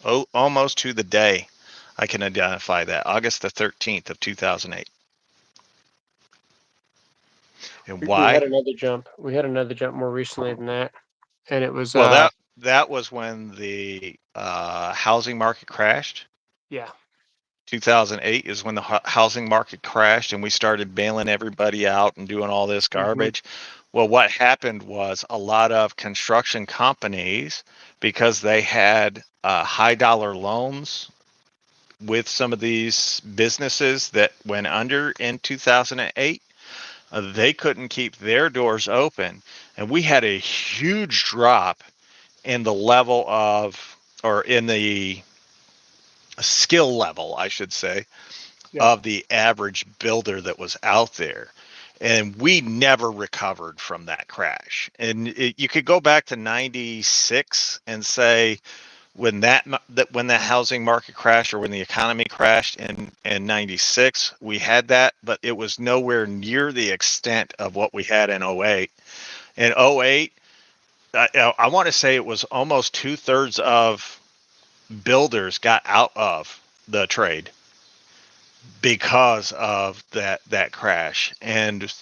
Oh, almost to the day. I can identify that. August the 13th of 2008. And
We had
why?
another jump. We had another jump more recently than that, and it was
Well, that was when the housing market crashed.
yeah,
2008 is when the housing market crashed and we started bailing everybody out and doing all this
hmm
garbage. Well, what happened was a lot of construction companies, because they had high dollar loans with some of these businesses that went under in 2008, they couldn't keep their doors open. And we had a huge drop in the level of, or in the skill level, I should say,
yeah.
of the average builder that was out there. And we never recovered from that crash. And you could go back to 96 and say when that housing market crashed, or when the economy crashed in '96, we had that, but it was nowhere near the extent of what we had in '08. In '08, I want to say it was almost 2/3 of builders got out of the trade because of that crash, and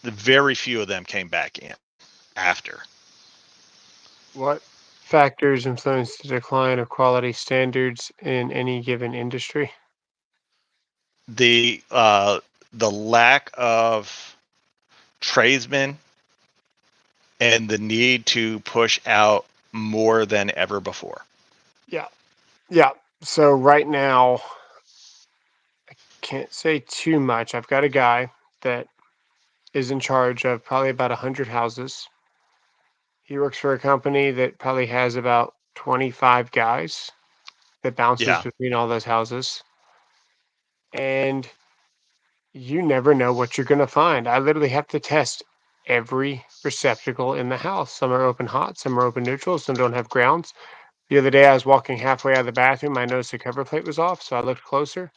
very few of them came back in after.
What factors influence the decline of quality standards in any given industry?
the the lack of tradesmen and the need to push out more than ever before.
Yeah. Yeah. So right now, can't say too much. I've got a guy that is in charge of probably about 100 houses. He works for a company that probably has about 25 guys that bounces
Yeah.
between all those houses. And you never know what you're going to find. I literally have to test every receptacle in the house. Some are open hot, some are open neutral, some don't have grounds. The other day, I was walking halfway out of the bathroom. I noticed the cover plate was off, so I looked closer.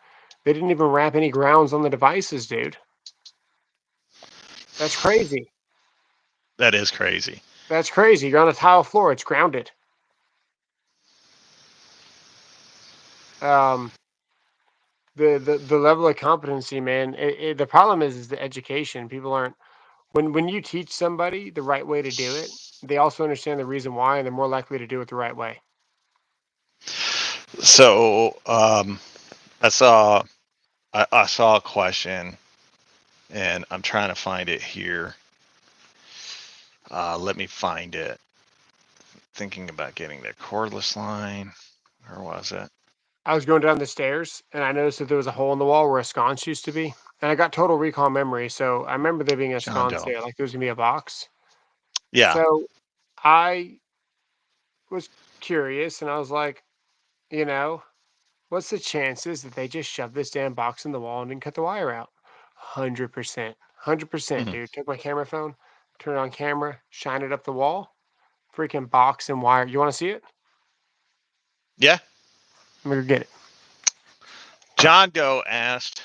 They didn't even wrap any grounds on the devices, dude. That's crazy.
That is crazy.
That's crazy. You're on a tile floor. It's grounded. Um, the level of competency, man. The problem is the education. People aren't when you teach somebody the right way to do it, they also understand the reason why, and they're more likely to do it the right way.
So I saw I saw a question, and I'm trying to find it here. Let me find it. Thinking about getting the cordless line. Where was it?
I was going down the stairs and I noticed that there was a hole in the wall where a sconce used to be. And I got total recall memory. So I remember there being a
John
sconce
Doe.
there, like there was gonna be a box.
Yeah.
So I was curious and I was like, you know, what's the chances that they just shoved this damn box in the wall and didn't cut the wire out? 100%. 100%,
Hmm.
dude. Took my camera phone, turn it on camera, shine it up the wall, freaking box and wire. You want to see it?
Yeah.
I'm gonna go get it.
John Doe asked,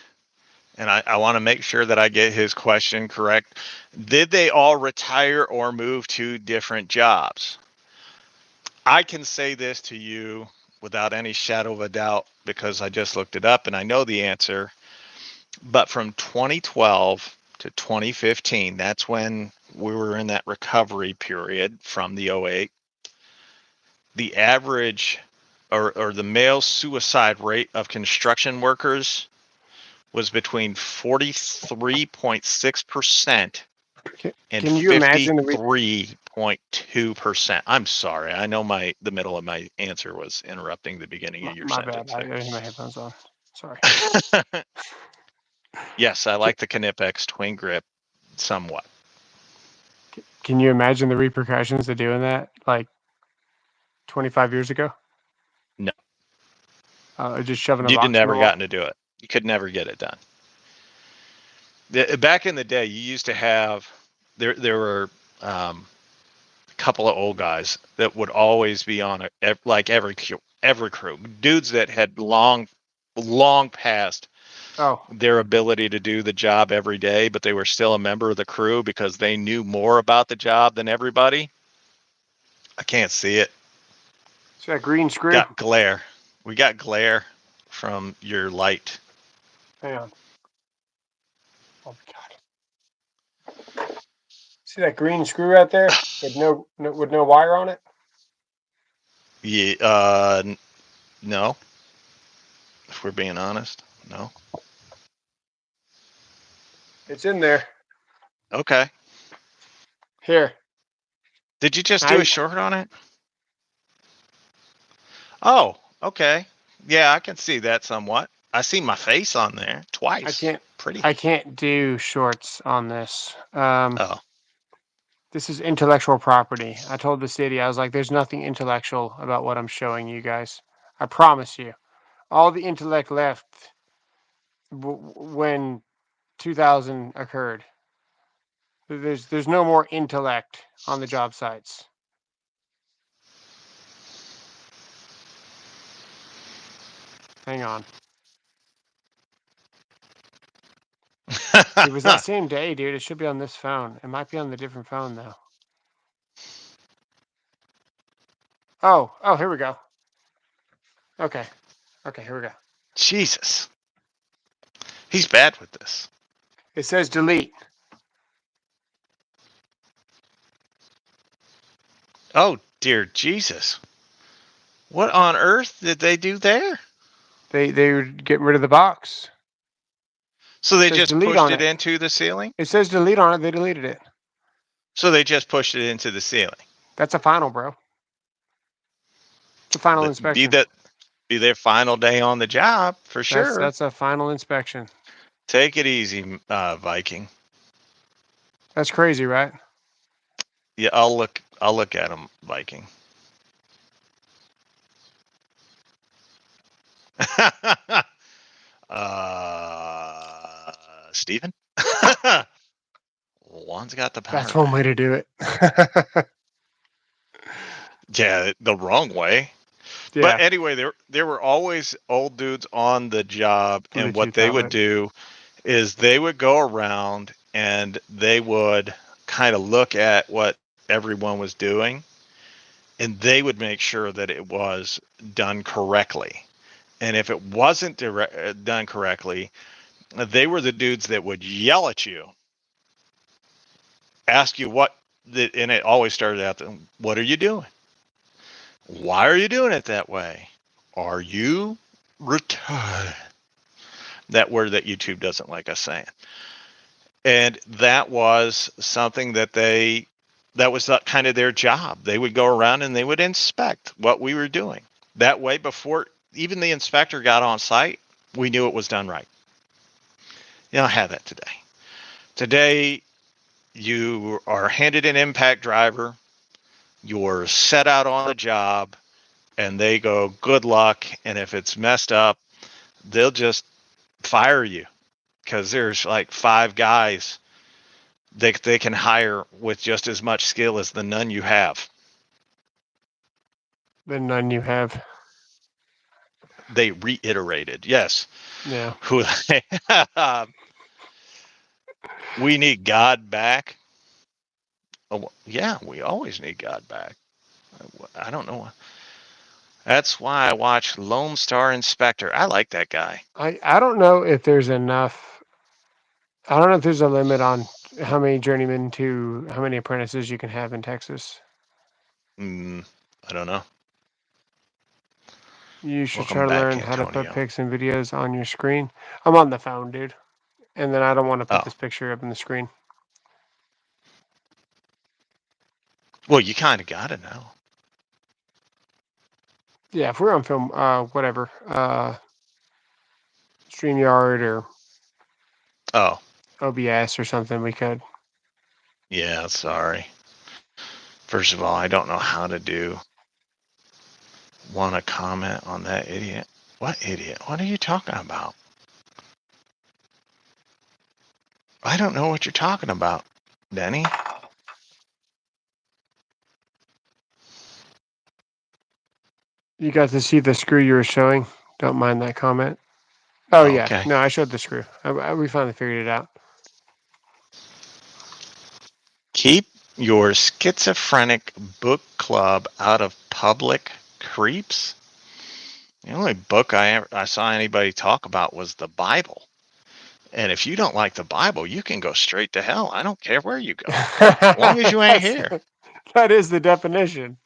and I want to make sure that I get his question correct. Did they all retire or move to different jobs? I can say this to you without any shadow of a doubt because I just looked it up and I know the answer. But from 2012 to 2015, that's when we were in that recovery period from the '08. The average, or the male suicide rate of construction workers was between 43.6% and
Can you imagine the
53.2%. I'm sorry. I know the middle of my answer was interrupting the beginning of your
my bad.
sentence
I
there.
didn't have my headphones on. Sorry.
Yes, I
Ca-
like the Knipex twin grip somewhat.
Can you imagine the repercussions of doing that like 25 years ago?
No,
Just shoving a
you'd
box in the
never
wall?
gotten to do it. You could never get it done. Back in the day, you used to have there were a couple of old guys that would always be on like every crew, dudes that had long past
Oh,
their ability to do the job every day, but they were still a member of the crew because they knew more about the job than everybody. I can't see it.
see that green screw?
Got glare. We got glare from your light.
Hang on. Oh my god. See that green screw right there with no wire on it?
Yeah, no. If we're being honest, no.
It's in there.
Okay.
Here.
Did you just do a
I
short on it? Oh, okay. Yeah, I can see that somewhat. I see my face on there
I
twice.
can't
Pretty.
I can't do shorts on this.
Oh,
This is intellectual property. I told the city, I was like, there's nothing intellectual about what I'm showing you guys. I promise you. All the intellect left when 2000 occurred. There's no more intellect on the job sites. Hang on. It was that same day, dude. It should be on this phone. It might be on the different phone, though. Oh, here we go. Okay, here we go.
Jesus. He's bad with this.
It says delete.
Oh, dear Jesus. What on earth did they do there?
They were getting rid of the box.
So they
It says
just
delete
pushed
on
it
it.
into the ceiling?
It says delete on it. They deleted it.
So they just pushed it into the ceiling.
That's a final, bro. It's a final
Be
inspection.
that be their final day on the job for sure.
That's a final inspection.
Take it easy, Viking.
That's crazy, right?
Yeah, I'll look at him, Viking. Steven? One's got the power.
That's one way to do it.
Yeah, the wrong way.
Yeah.
But anyway, there were always old dudes on the job, and what they would do is they would go around and they would kind of look at what everyone was doing, and they would make sure that it was done correctly. And if it wasn't done correctly, they were the dudes that would yell at you, ask you and it always started out, what are you doing? Why are you doing it that way? Are you retarded? That word that YouTube doesn't like us saying. And that was something that was kind of their job. They would go around and they would inspect what we were doing. That way, before even the inspector got on site, we knew it was done right. You don't have that today. Today, you are handed an impact driver, you're set out on the job, and they go, good luck. And if it's messed up, they'll just fire you because there's like 5 guys they can hire with just as much skill as the none you have.
The none you have.
They reiterated, yes.
Yeah.
Who we need God back. Oh, yeah, we always need God back. I don't know. That's why I watch Lone Star Inspector. I like that guy.
I don't know if there's enough. I don't know if there's a limit on how many journeymen to how many apprentices you can have in Texas.
I don't know.
You should
Welcome
try to
back,
learn how to
Antonio.
put pics and videos on your screen. I'm on the phone, dude. And then I don't want to put
Oh.
this picture up in the screen.
Well, you kind of got to know.
Yeah, if we're on film, whatever, StreamYard or OBS or something, we could.
Yeah, sorry. First of all, I don't know how to do. Want to comment on that idiot? What idiot? What are you talking about? I don't know what you're talking about, Denny.
You got to see the screw you were showing. Don't mind that comment. Oh, yeah.
Okay.
No, I showed the screw. We finally figured it out.
Keep your schizophrenic book club out of public creeps. The only book I saw anybody talk about was the Bible. And if you don't like the Bible, you can go straight to hell. I don't care where you go, as long as you ain't here.
That is the definition.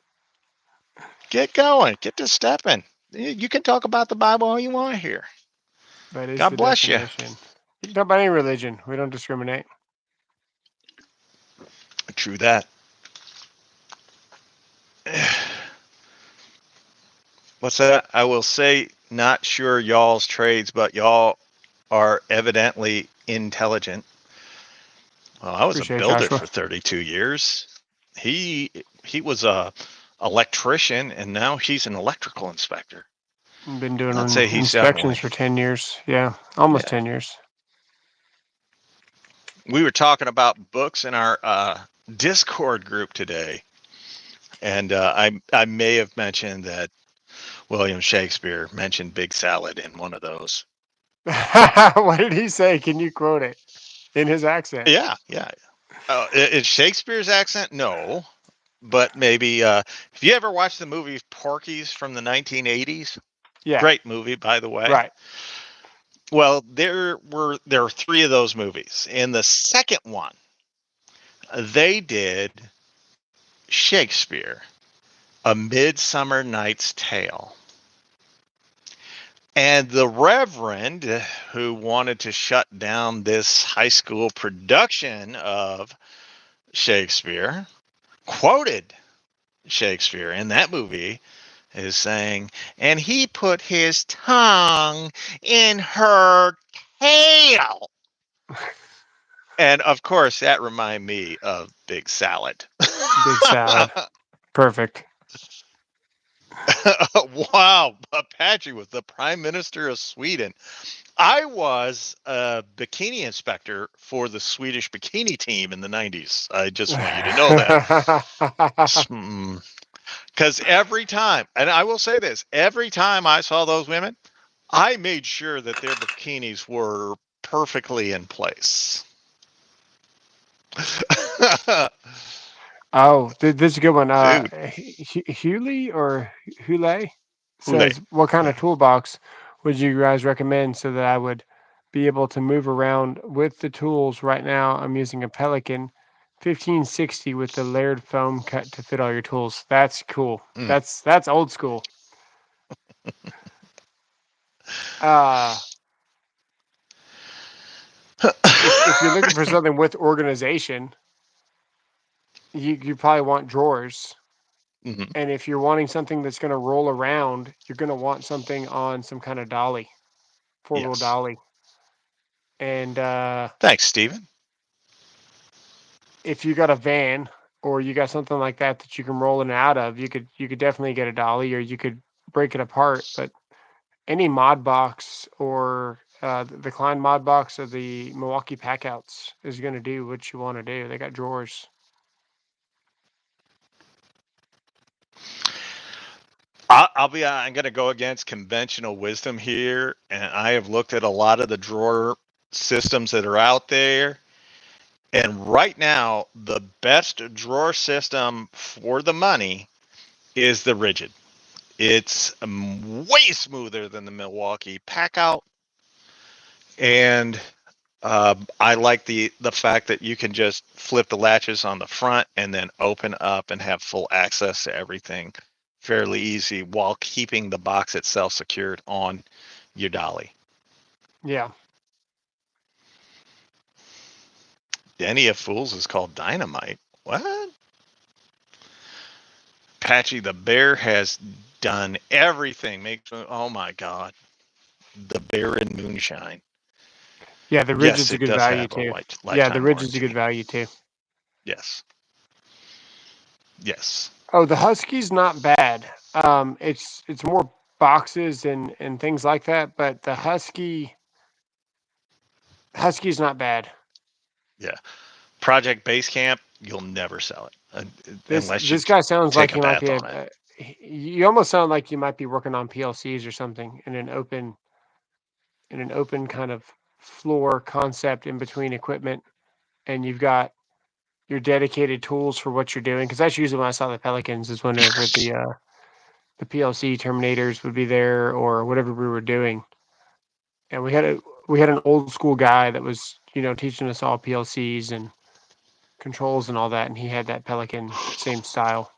Get going. Get to stepping. You can talk about the Bible all you want here.
That is
God
the
bless
definition. You can talk about any religion. We don't discriminate.
True that. What's that? I will say, not sure y'all's trades, but y'all are evidently intelligent. Well, I was
Appreciate
a builder
Joshua.
for 32 years. He was a electrician, and now he's an electrical inspector.
Been doing
I'd say he's
inspections
definitely
for 10 years. Yeah, almost 10 years.
We were talking about books in our Discord group today, and I may have mentioned that William Shakespeare mentioned Big Salad in one of those.
What did he say? Can you quote it in his accent?
Yeah, yeah. It's Shakespeare's accent? No, but maybe. Have you ever watched the movie Porky's from the 1980s?
Yeah,
Great movie, by the way.
right.
Well, there were three of those movies. In the second one, they did Shakespeare, A Midsummer Night's Tale. And the Reverend, who wanted to shut down this high school production of Shakespeare, quoted Shakespeare in that movie as saying, and he put his tongue in her tail. And of course, that reminded me of Big Salad.
Big salad. Perfect.
Wow, Apache was the Prime Minister of Sweden. I was a bikini inspector for the Swedish bikini team in the 90s. I just want you to know that. Because every time, and I will say this, every time I saw those women, I made sure that their bikinis were perfectly in place.
Oh, this is a good one.
Dude,
Hewley or Hule
Hule.
says, "What kind of
Yeah.
toolbox would you guys recommend so that I would be able to move around with the tools? Right now, I'm using a Pelican 1560 with the layered foam cut to fit all your tools." That's cool.
Mm.
That's old school. Uh, if you're looking for something with organization, you probably want drawers.
Mhm.
And if you're wanting something that's going to roll around, you're going to want something on some kind of dolly, four-wheel
Yes.
dolly. And
Thanks, Stephen.
if you got a van or you got something like that that you can roll in and out of, you could definitely get a dolly, or you could break it apart. But any mod box or the Klein mod box or the Milwaukee Packouts is going to do what you want to do. They got drawers.
I'm going to go against conventional wisdom here, and I have looked at a lot of the drawer systems that are out there. And right now, the best drawer system for the money is the rigid. It's way smoother than the Milwaukee Packout, and I like the fact that you can just flip the latches on the front and then open up and have full access to everything fairly easy while keeping the box itself secured on your dolly.
Yeah.
Denny of Fools is called Dynamite. What? Patchy the Bear has done everything. Oh my God. The Bear in Moonshine.
Yeah, the
Yes,
rigid's a
it
good
does
value
have a
too. Yeah, the
lifetime
rigid's a good
warranty.
value too.
Yes. Yes.
Oh, the Husky's not bad. It's more boxes and things like that, but the Husky's not bad.
Yeah. Project Basecamp, you'll never sell it
This
unless you
this guy sounds like
take a
he might
bath
be
on it.
you almost sound like you might be working on PLCs or something in an open kind of floor concept in between equipment, and you've got your dedicated tools for what you're doing. Because that's usually when I saw the Pelicans is whenever the PLC terminators would be there or whatever we were doing. And we had an old school guy that was teaching us all PLCs and controls and all that, and he had that Pelican same style.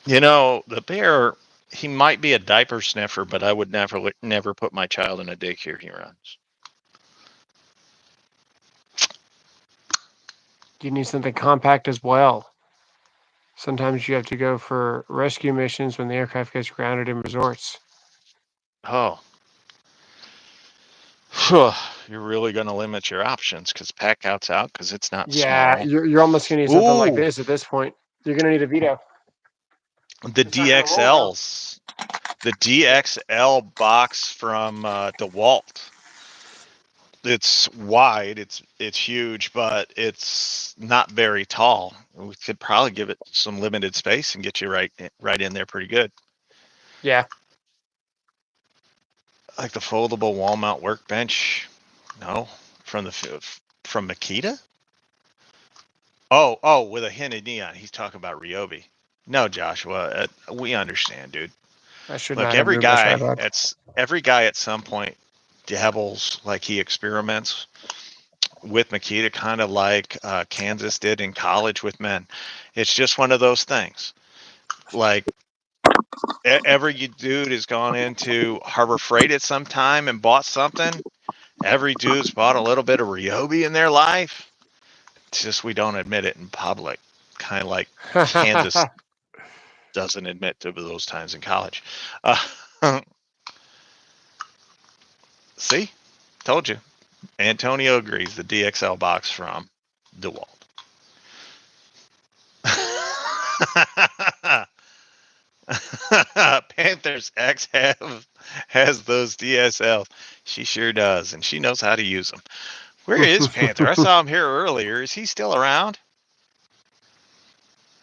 The bear, he might be a diaper sniffer, but I would never put my child in a daycare he runs.
You need something compact as well. Sometimes you have to go for rescue missions when the aircraft gets grounded in resorts.
Oh, you're really going to limit your options because Packouts out because it's not
Yeah,
small.
you're almost gonna need something like
Ooh,
this at this point. You're gonna need a Vito.
the
It's not gonna roll though.
DXLs. The DXL box from DeWalt. It's wide, it's huge, but it's not very tall. We could probably give it some limited space and get you right in there pretty good.
Yeah.
Like the foldable wall mount workbench? No, from Makita. Oh, with a hint of neon. He's talking about ryobi. No, Joshua, we understand, dude.
I should
Look,
not have moved my tripod.
every guy at some point dabbles, like he experiments with Makita, kind of like Kansas did in college with men. It's just one of those things. Like every dude has gone into Harbor Freight at some time and bought something. Every dude's bought a little bit of ryobi in their life. It's just we don't admit it in public. Kind of like Kansas doesn't admit to those times in college. See, told you. Antonio agrees. The DXL box from DeWalt. Panthers X has those DSLs. She sure does, and she knows how to use them. Where is Panther? I saw him here earlier. Is he still around?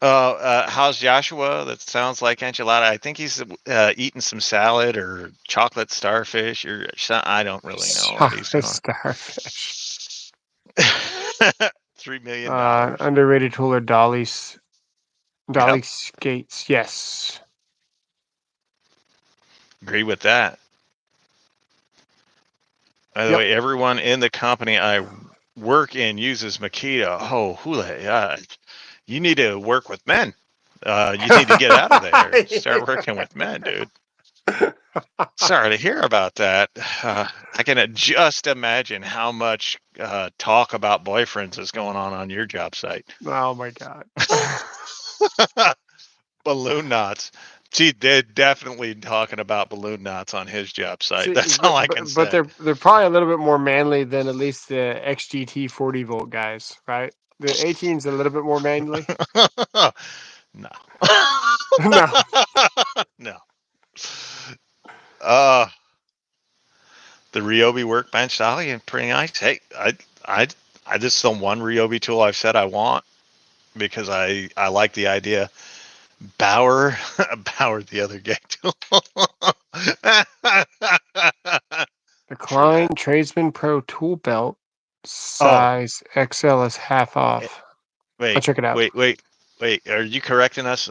How's Joshua? That sounds like enchilada. I think he's eating some salad or chocolate starfish or something. I don't really know what he's doing.
Starfish.
$3 million.
Underrated tool are dollies. Dolly skates. Yes.
Agree with that. By the way, everyone in the company I work in uses Makita. Oh, hula! You need to work with men. You need to get out of there. Start working with men, dude. Sorry to hear about that. I can just imagine how much talk about boyfriends is going on your job site.
Oh my God.
Balloon knots. Gee, they're definitely talking about balloon knots on his job site.
See,
That's all I can say.
But they're probably a little bit more manly than at least the XGT 40 volt guys, right? The 18's a little bit more manly.
No.
No.
No. The ryobi workbench dolly is pretty nice. Hey, I just the one ryobi tool I've said I want because I like the idea. Bauer the other gay tool.
The Klein Tradesman Pro tool belt size XL is half off. I'll check it out.
Wait. Are you correcting us?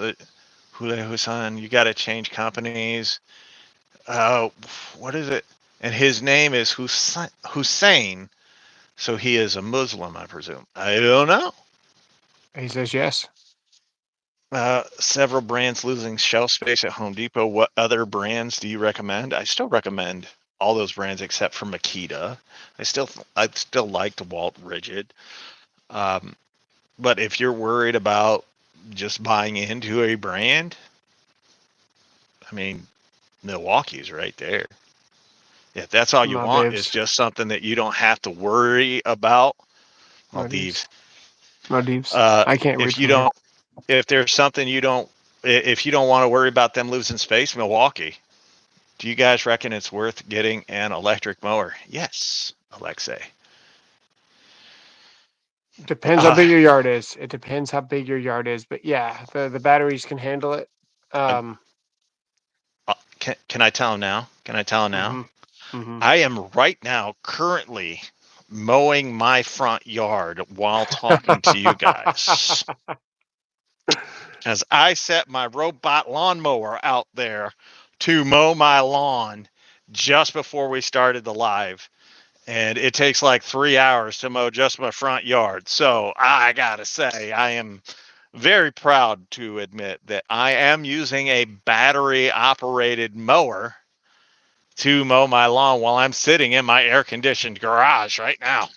Hussein, you got to change companies. What is it? And his name is Hussein, so he is a Muslim, I presume. I don't know.
He says yes.
Several brands losing shelf space at Home Depot. What other brands do you recommend? I still recommend all those brands except for Makita. I still like DeWalt Rigid. But if you're worried about just buying into a brand, I mean, Milwaukee's right there. If that's all you want, is just something that you don't have to worry about. Maldives.
I can't read.
If there's something if you don't want to worry about them losing space, Milwaukee. Do you guys reckon it's worth getting an electric mower? Yes, Alexei.
Depends how big your yard is. It depends how big your yard is, but yeah, the batteries can handle it.
Can I tell him now?
Mm-hmm.
I am right now currently mowing my front yard while talking to you guys. As I set my robot lawnmower out there to mow my lawn just before we started the live. And it takes like 3 hours to mow just my front yard. So I got to say, I am very proud to admit that I am using a battery operated mower to mow my lawn while I'm sitting in my air conditioned garage right now.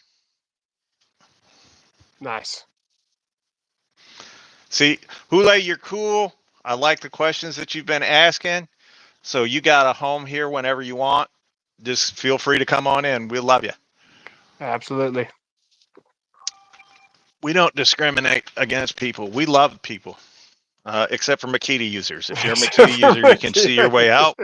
Nice.
See, Hule, you're cool. I like the questions that you've been asking. So you got a home here whenever you want. Just feel free to come on in. We love you.
Absolutely.
We don't discriminate against people. We love people, except for Makita users. If you're a Makita user, you can see your way out.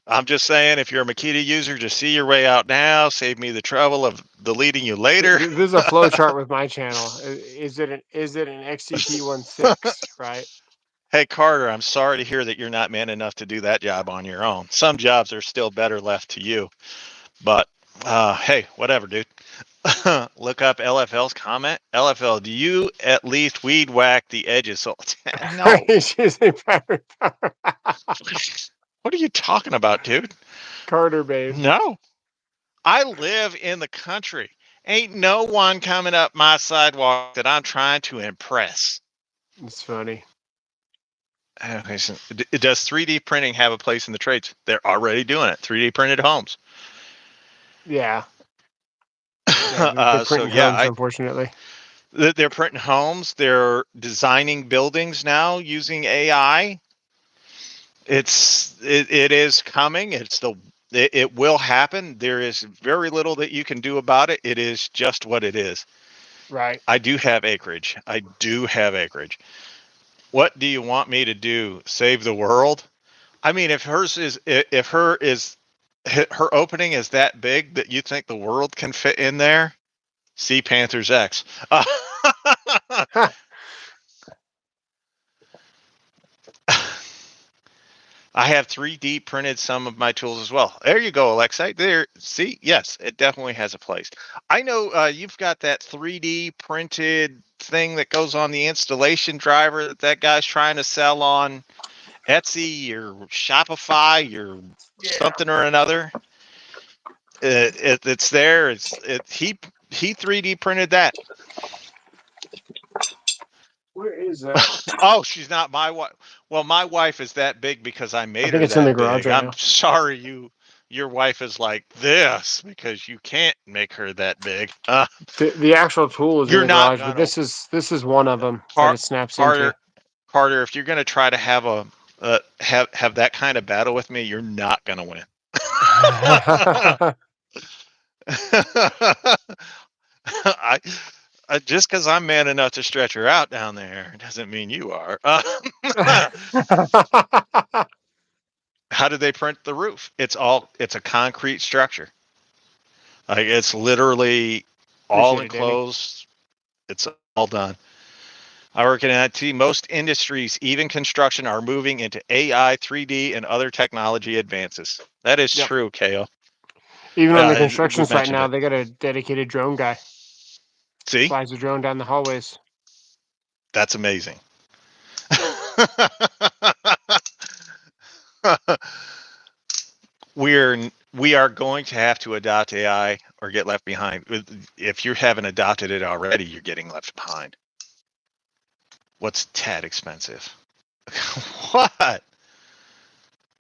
I'm just saying, if you're a Makita user, just see your way out now. Save me the trouble of deleting you later.
This is a flow chart with my channel. Is it an XCT 16, right?
Hey, Carter, I'm sorry to hear that you're not man enough to do that job on your own. Some jobs are still better left to you. But hey, whatever, dude. Look up LFL's comment. LFL, do you at least weed whack the edges? So no.
He's using private power.
What are you talking about, dude?
Carter, babe.
No. I live in the country. Ain't no one coming up my sidewalk that I'm trying to impress.
It's funny.
Okay, so does 3D printing have a place in the trades? They're already doing it. 3D printed homes.
Yeah. Yeah, they're
So
printing
yeah,
homes, unfortunately.
they're printing homes. They're designing buildings now using AI. It is coming. It will happen. There is very little that you can do about it. It is just what it is.
Right.
I do have acreage. I do have acreage. What do you want me to do? Save the world? I mean, if her opening is that big that you think the world can fit in there, see Panthers X. I have 3D printed some of my tools as well. There you go, Alexei. There, see, yes, it definitely has a place. I know you've got that 3D printed thing that goes on the installation driver that guy's trying to sell on Etsy or Shopify or
Yeah.
something or another. It's there. He 3D printed that.
Where is that?
Oh, she's not my wife. Well, my wife is that big because I
I
made
think
her
it's in the
that
garage
big.
right
I'm
now.
sorry your wife is like this because you can't make her that big.
The actual tool is in
You're
the
not
garage, but
gonna
this is one of them that
Car-
it snaps into.
Carter Carter. If you're gonna try to have a have that kind of battle with me, you're not gonna win. I, just because I'm man enough to stretch her out down there doesn't mean you are. How do they print the roof? It's a concrete structure. Like it's literally all
Appreciate it, Danny.
enclosed. It's all done. I work in IT. Most industries, even construction, are moving into AI, 3D, and other technology advances. That is
Yep.
true, Kale.
Even on the
We
construction site
mentioned
now,
it.
they got a dedicated drone guy.
See,
Flies the drone down the hallways.
that's amazing. We are going to have to adopt AI or get left behind. If you haven't adopted it already, you're getting left behind. What's tad expensive? What?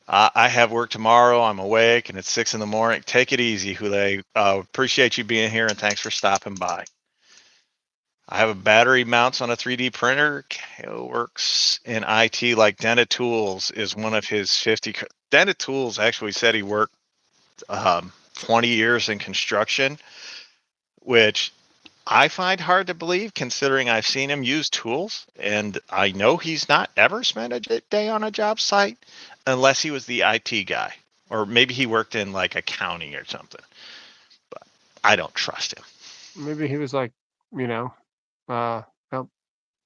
I have work tomorrow. I'm awake and it's 6 in the morning. Take it easy, Hule. Appreciate you being here and thanks for stopping by. I have a battery mounts on a 3D printer. Kale works in IT like Denta Tools is one of his 50. Denta Tools actually said he worked 20 years in construction, which I find hard to believe considering I've seen him use tools and I know he's not ever spent a day on a job site unless he was the IT guy or maybe he worked in like accounting or something. But I don't trust him.
Maybe he was like, you know, uh, well,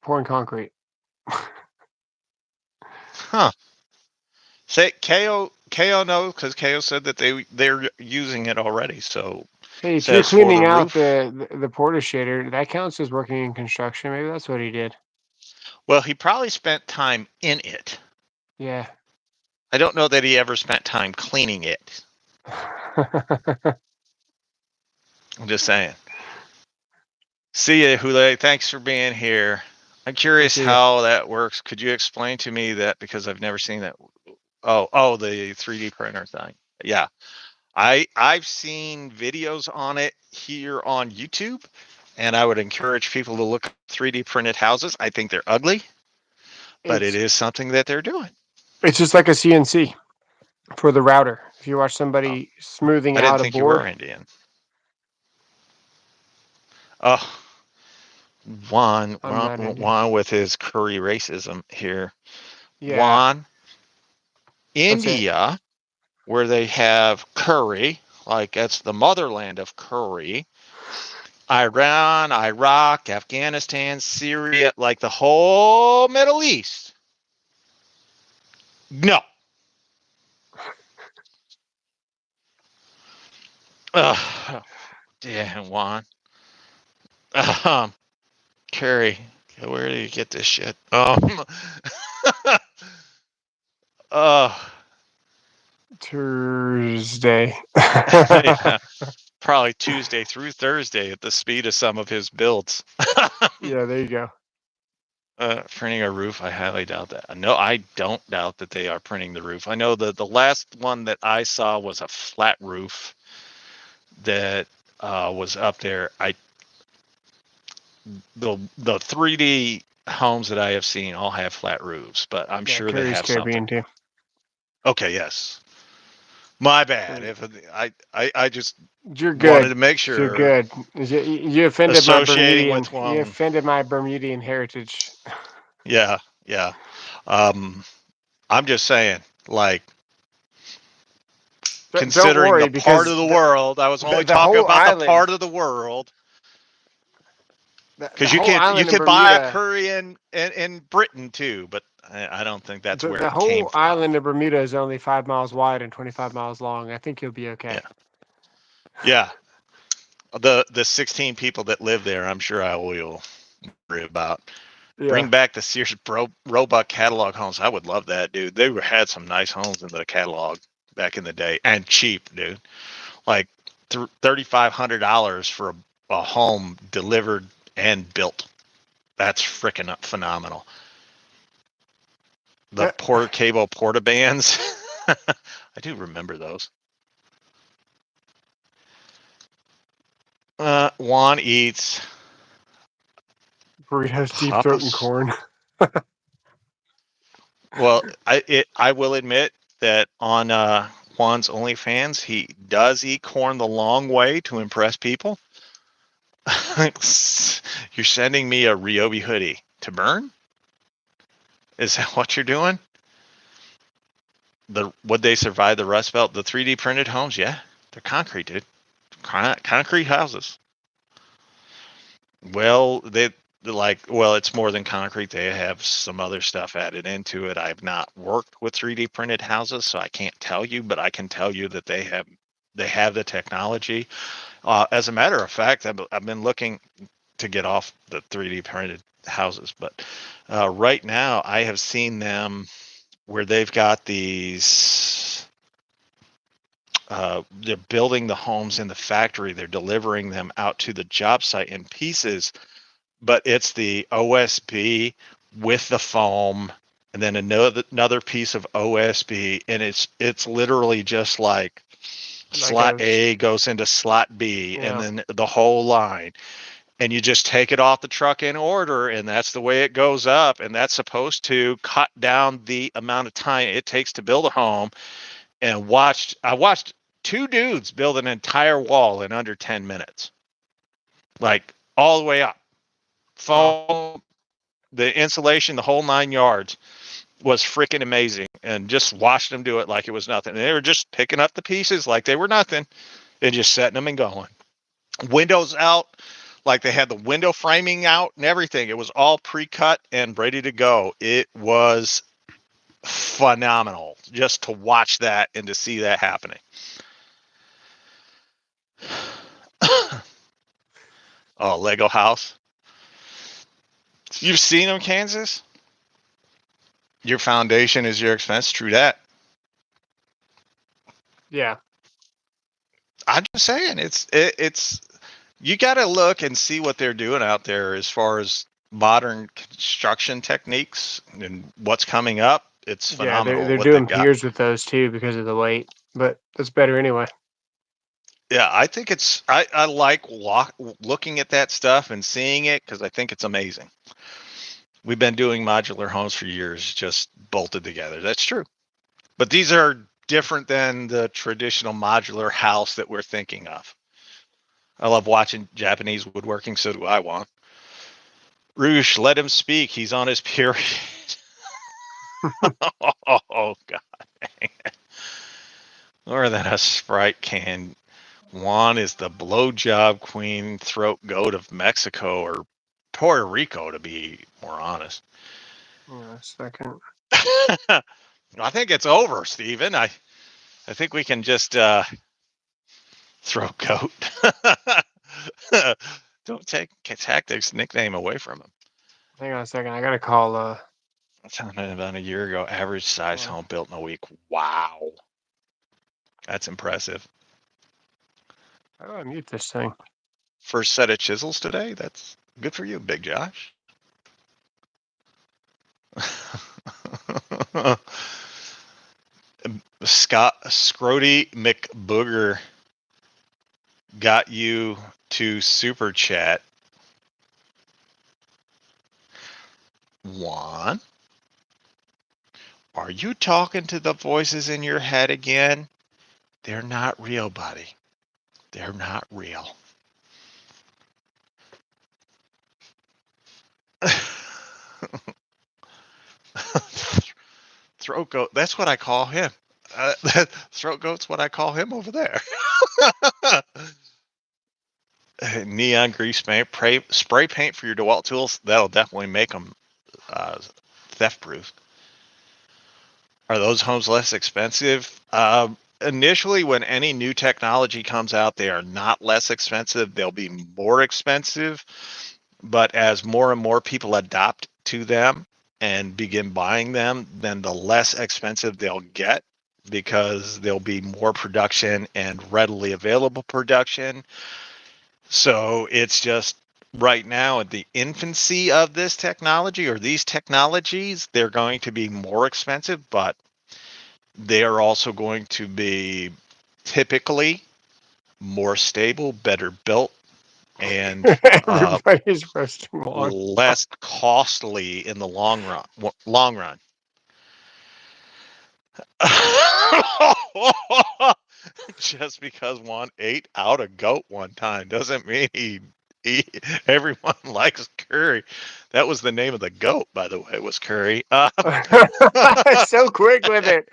pouring concrete.
Huh. Say KO knows because KO said that they're using it already. So
Hey, if you're
says for the
cleaning out
roof.
the porta shader, that counts as working in construction. Maybe that's what he did.
Well, he probably spent time in it.
Yeah.
I don't know that he ever spent time cleaning it. I'm just saying. See ya, Hule. Thanks for being here. I'm
We'll
curious
see you.
how that works. Could you explain to me that because I've never seen that? Oh, the 3D printer thing. Yeah, I've seen videos on it here on YouTube, and I would encourage people to look at 3D printed houses. I think they're ugly, but it
It's
is something that they're doing.
it's just like a CNC for the router. If you watch
Oh,
somebody smoothing
I didn't
out a
think you were
board,
Indian. Oh, Juan,
I'm
Juan,
not Indian.
Juan with his curry racism here.
Yeah,
Juan,
that's it.
India, where they have curry, like that's the motherland of curry. Iran, Iraq, Afghanistan, Syria, like the whole Middle East. No. Oh, damn, Juan. Um, Carrie, where do you get this shit? Uh,
Tuesday.
yeah, probably Tuesday through Thursday at the speed of some of his builds.
Yeah, there you go.
Printing a roof, I highly doubt that. No, I don't doubt that they are printing the roof. I know the last one that I saw was a flat roof that was up there. The 3D homes that I have seen all have flat roofs, but I'm
Yeah,
sure they
Carrie's
have something.
Caribbean too.
Okay, yes. My bad.
Carrie.
If I just
You're
wanted
good.
to make
You're
sure
good. You offended my
associating
Bermudian.
with
You
one.
offended my Bermudian heritage.
Yeah, yeah. Um, I'm just saying, like,
Don't
considering the
worry,
part
because
of the world, I was only
the
talking
whole
about the
island,
part of the world
the
because you
whole
can
island of
buy a
Bermuda,
curry in Britain too, but I don't think that's where
the
it came
whole
from.
island of Bermuda is only 5 miles wide and 25 miles long. I think you'll be
Yeah,
okay.
yeah. The 16 people that live there, I'm sure I will worry about.
Yeah.
Bring back the Sears Roebuck catalog homes. I would love that, dude. They had some nice homes in the catalog back in the day, and cheap, dude. Like $3,500 for a home delivered and built. That's freaking phenomenal. The
Uh,
Porter Cable Porta bands. I do remember those. Juan eats
Burritos, deep throat, and
hummus.
corn.
Well, I will admit that on Juan's OnlyFans, he does eat corn the long way to impress people. You're sending me a ryobi hoodie to burn? Is that what you're doing? Would they survive the Rust Belt? The 3D printed homes, yeah, they're concrete, dude. Concrete houses. Well, well, it's more than concrete. They have some other stuff added into it. I've not worked with 3D printed houses, so I can't tell you, but I can tell you that they have the technology. As a matter of fact, I've been looking to get off the 3D printed houses, but right now I have seen them where they've got these. They're building the homes in the factory. They're delivering them out to the job site in pieces, but it's the OSB with the foam, and then another piece of OSB, and it's literally just like
Like
slot
a,
A goes into slot B, and
yeah,
then the whole line. And you just take it off the truck in order, and that's the way it goes up. And that's supposed to cut down the amount of time it takes to build a home. And I watched two dudes build an entire wall in under 10 minutes, like all the way up.
wow.
Foam, the insulation, the whole 9 yards was freaking amazing. And just watched them do it like it was nothing. And they were just picking up the pieces like they were nothing and just setting them and going. Windows out, like they had the window framing out and everything. It was all pre-cut and ready to go. It was phenomenal just to watch that and to see that happening. Oh, Lego house. You've seen them, Kansas? Your foundation is your expense. True that.
Yeah.
I'm just saying, it's you got to look and see what they're doing out there as far as modern construction techniques and what's coming up. It's
Yeah,
phenomenal
they're
what they've
doing
got.
piers with those too because of the weight, but that's better anyway.
Yeah, I think I like looking at that stuff and seeing it because I think it's amazing. We've been doing modular homes for years, just bolted together. That's true. But these are different than the traditional modular house that we're thinking of. I love watching Japanese woodworking, so do I want. Roosh, let him speak. He's on his period. Oh, God. Or than a Sprite can. Juan is the blowjob queen throat goat of Mexico or Puerto Rico, to be more honest.
Yeah, second.
I think it's over, Steven. I think we can just throw goat. Don't take Tactic's nickname away from him.
Hang on a second. I gotta call.
I found it about a year ago. Average size home built in a week. Wow, that's impressive.
How do I mute this thing?
First set of chisels today. That's good for you, Big Josh. Scott Scrody McBooger got you to super chat. Juan, are you talking to the voices in your head again? They're not real, buddy. They're not real. Throat goat. That's what I call him. Throat goat's what I call him over there. Neon grease paint, spray paint for your DeWalt tools. That'll definitely make them theft proof. Are those homes less expensive? Initially, when any new technology comes out, they are not less expensive. They'll be more expensive. But as more and more people adopt to them and begin buying them, then the less expensive they'll get, because there'll be more production and readily available production. So it's just right now at the infancy of this technology, or these technologies. They're going to be more expensive, but they are also going to be typically more stable, better built, and
Everybody's roasting Juan.
less costly in the long run. Just because one ate out a goat one time doesn't mean everyone likes curry. That was the name of the goat, by the way, was curry.
So quick with it.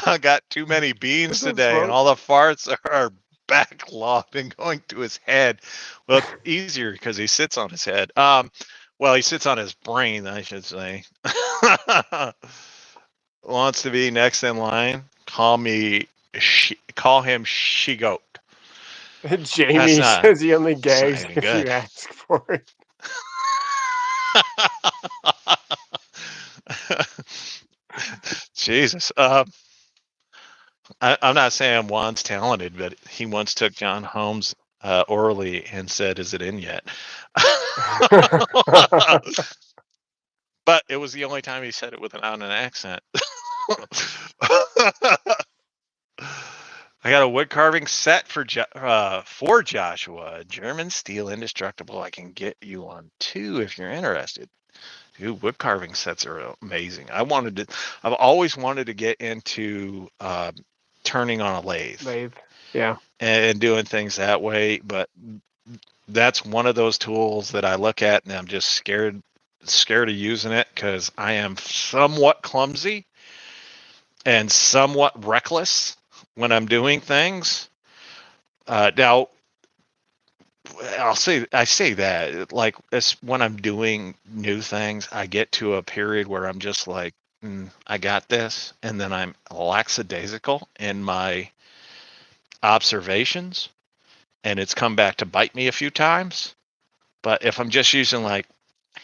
I got too many beans
This is
today, and
slow.
all the farts are backlogged and going to his head. Well, it's easier because he sits on his head. Well, he sits on his brain, I should say. Wants to be next in line? Call him she goat.
Jamie says he only gags
even
if
good.
you ask for it.
Jesus. I'm not saying Juan's talented, but he once took John Holmes orally and said, "Is it in yet?" But it was the only time he said it without an accent. I got a wood carving set for Joshua. German steel indestructible. I can get you on too if you're interested. Dude, wood carving sets are amazing. I've always wanted to get into turning on a lathe.
Yeah.
And doing things that way, but that's one of those tools that I look at and I'm just scared of using it, because I am somewhat clumsy and somewhat reckless when I'm doing things. Now, I say that, like, when I'm doing new things, I get to a period where I'm just like, I got this, and then I'm lackadaisical in my observations, and it's come back to bite me a few times. But if I'm just using like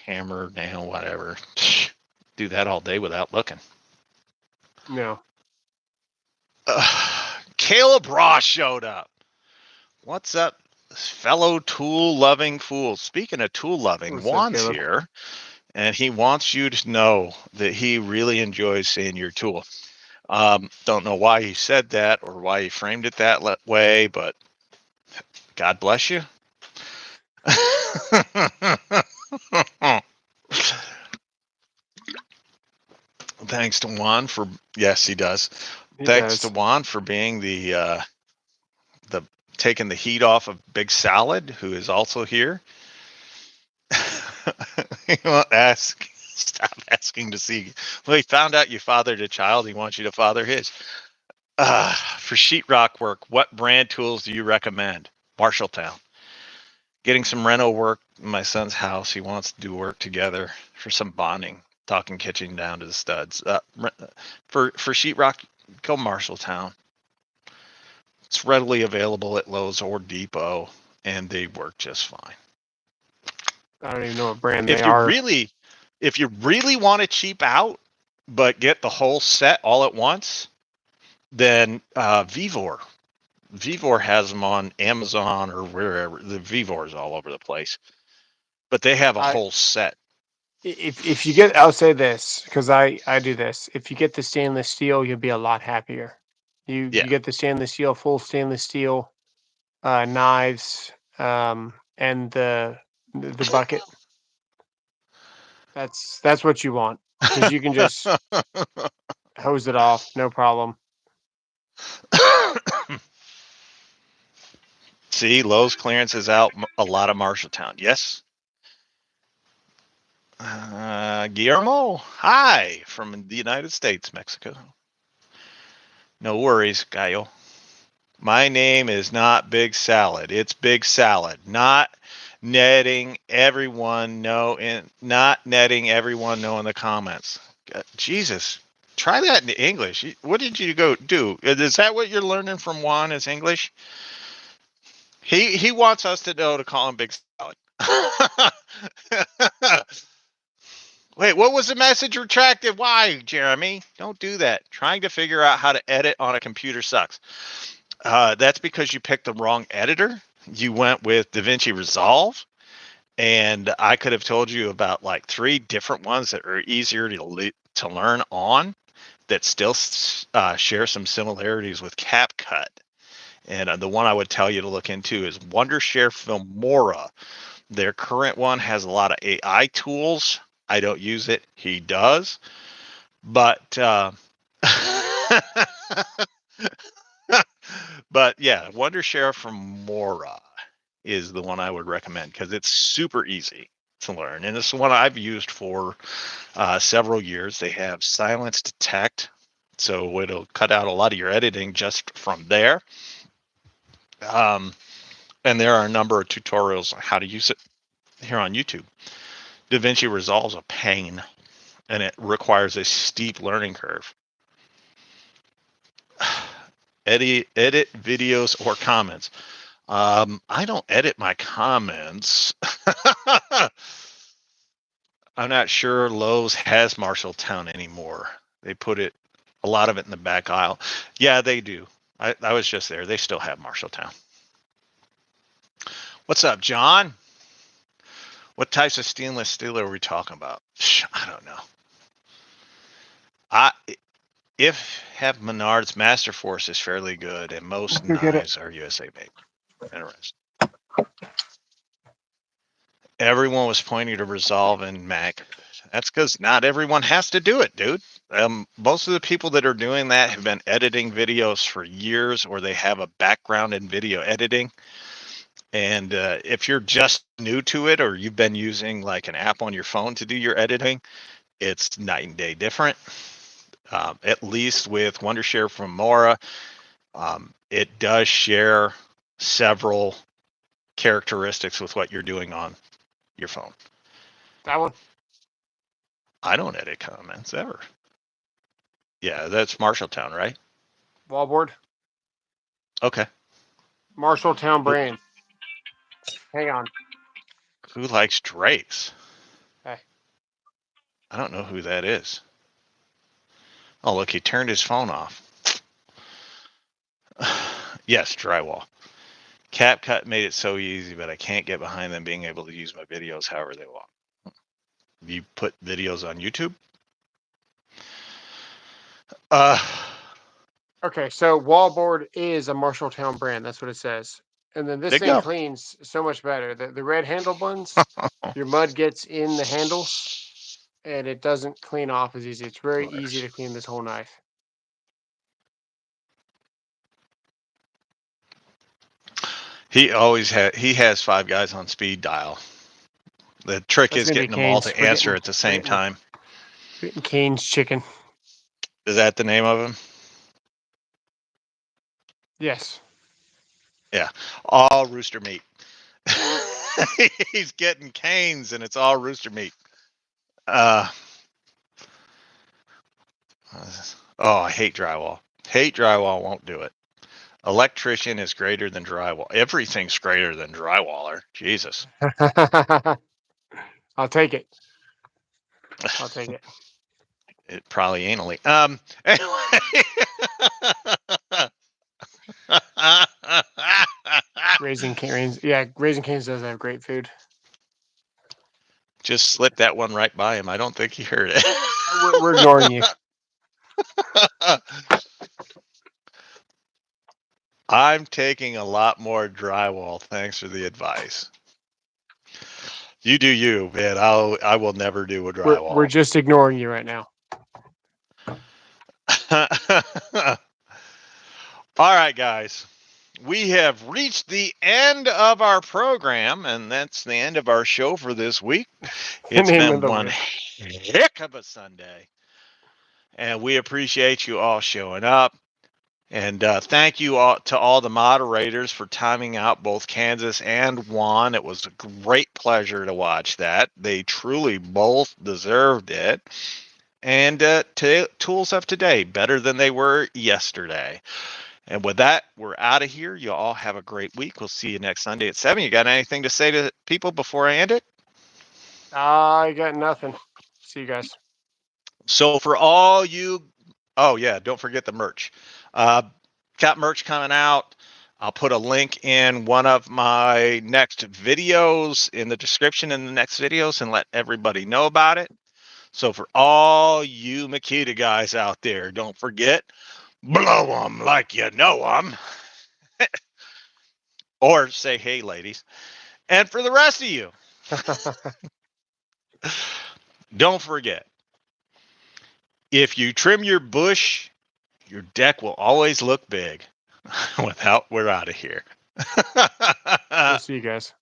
hammer, nail, whatever, do that all day without looking.
No.
Caleb Ross showed up. What's up, fellow tool loving fools? Speaking of tool loving, Juan's here, and he wants you to know that he really enjoys seeing your tool. Don't know why he said that or why he framed it that way, but God bless you. Thanks to Juan for, yes, he does. Thanks to Juan for being the taking the heat off of Big Salad, who is also here. He won't stop asking to see. Well, he found out you fathered a child. He wants you to father his. For sheetrock work, what brand tools do you recommend? Marshalltown. Getting some reno work in my son's house. He wants to do work together for some bonding. talking kitchen down to the studs. For sheetrock, go Marshalltown. It's readily available at Lowe's or Depot, and they work just fine.
I don't even know what brand
If
they
you
are.
really, if you really want to cheap out, but get the whole set all at once, then Vivor. Vivor has them on Amazon or wherever. The Vivor is all over the place, but they have a whole set.
If you get, I'll say this because I do this. If you get the stainless steel, you'll be a lot happier. You
Yeah.
get the stainless steel, full stainless steel knives, and the bucket. That's what you want because you can just hose it off, no problem.
See, Lowe's clearance is out a lot of Marshalltown. Yes. Guillermo, hi from the United States, Mexico. No worries, Gallo. My name is not Big Salad. It's Big Salad. Not netting everyone know in the comments. Jesus, try that in English. What did you go do? Is that what you're learning from Juan? Is English? He wants us to know to call him Big Salad. Wait, what was the message retracted? Why, Jeremy? Don't do that. Trying to figure out how to edit on a computer sucks. That's because you picked the wrong editor. You went with DaVinci Resolve, and I could have told you about like 3 different ones that are easier to learn on that still share some similarities with CapCut. And the one I would tell you to look into is Wondershare Filmora. Their current one has a lot of AI tools. I don't use it. He does. But but yeah, Wondershare Filmora is the one I would recommend because it's super easy to learn. And it's the one I've used for several years. They have Silence Detect, so it'll cut out a lot of your editing just from there. And there are a number of tutorials on how to use it here on YouTube. DaVinci Resolve is a pain, and it requires a steep learning curve. Edit videos or comments. I don't edit my comments. I'm not sure Lowe's has Marshalltown anymore. They put a lot of it in the back aisle. Yeah, they do. I was just there. They still have Marshalltown. What's up, John? What types of stainless steel are we talking about? I don't know. Have Menard's Master Force is fairly good, and most knives are USA made. Interesting. Everyone was pointing to Resolve and Mac. That's because not everyone has to do it, dude. Most of the people that are doing that have been editing videos for years, or they have a background in video editing. And if you're just new to it, or you've been using like an app on your phone to do your editing, it's night and day different. At least with Wondershare from Mora, it does share several characteristics with what you're doing on your phone.
That one?
I don't edit comments ever. Yeah, that's Marshalltown, right?
Wallboard.
Okay.
Marshalltown brand. Hang on.
Who likes Drake's?
Hey.
I don't know who that is. Oh, look, he turned his phone off. Yes, drywall. CapCut made it so easy, but I can't get behind them being able to use my videos however they want. You put videos on YouTube?
Okay, so Wallboard is a Marshalltown brand. That's what it says. And then this thing cleans so much better. The red handle buns, your mud gets in the handles, and it doesn't clean off as easy. It's very easy to clean this whole knife.
He has 5 guys on speed dial. The trick is getting them all to answer at the same time.
Getting Cane's chicken.
Is that the name of him?
Yes.
Yeah. All rooster meat. He's getting Cane's and it's all rooster meat. Oh, I hate drywall. Hate drywall, won't do it. Electrician is greater than drywall. Everything's greater than drywaller. Jesus.
I'll take it. I'll take it.
It probably anally. Anyway.
Raising Cane's. Yeah, Raising Cane's does have great food.
Just slipped that one right by him. I don't think he heard it.
We're ignoring you.
I'm taking a lot more drywall. Thanks for the advice. You do you, man. I will never do a
We're
drywall.
just ignoring you right now.
All right, guys. We have reached the end of our program, and that's the end of our show for this week. It's
Name of
been
the
one
week.
heck of a Sunday, and we appreciate you all showing up. And thank you all to all the moderators for timing out both Kansas and Juan. It was a great pleasure to watch that. They truly both deserved it. And tools of today, better than they were yesterday. And with that, we're out of here. You all have a great week. We'll see you next Sunday at 7. You got anything to say to people before I end it?
I got nothing. See you guys.
So for all you, oh yeah, don't forget the merch. Got merch coming out. I'll put a link in one of my next videos in the description in the next videos and let everybody know about it. So for all you Makita guys out there, don't forget, blow them like you know them. Or say, hey, ladies. And for the rest of you, don't forget, if you trim your bush, your deck will always look big. We're out of here.
We'll see you guys.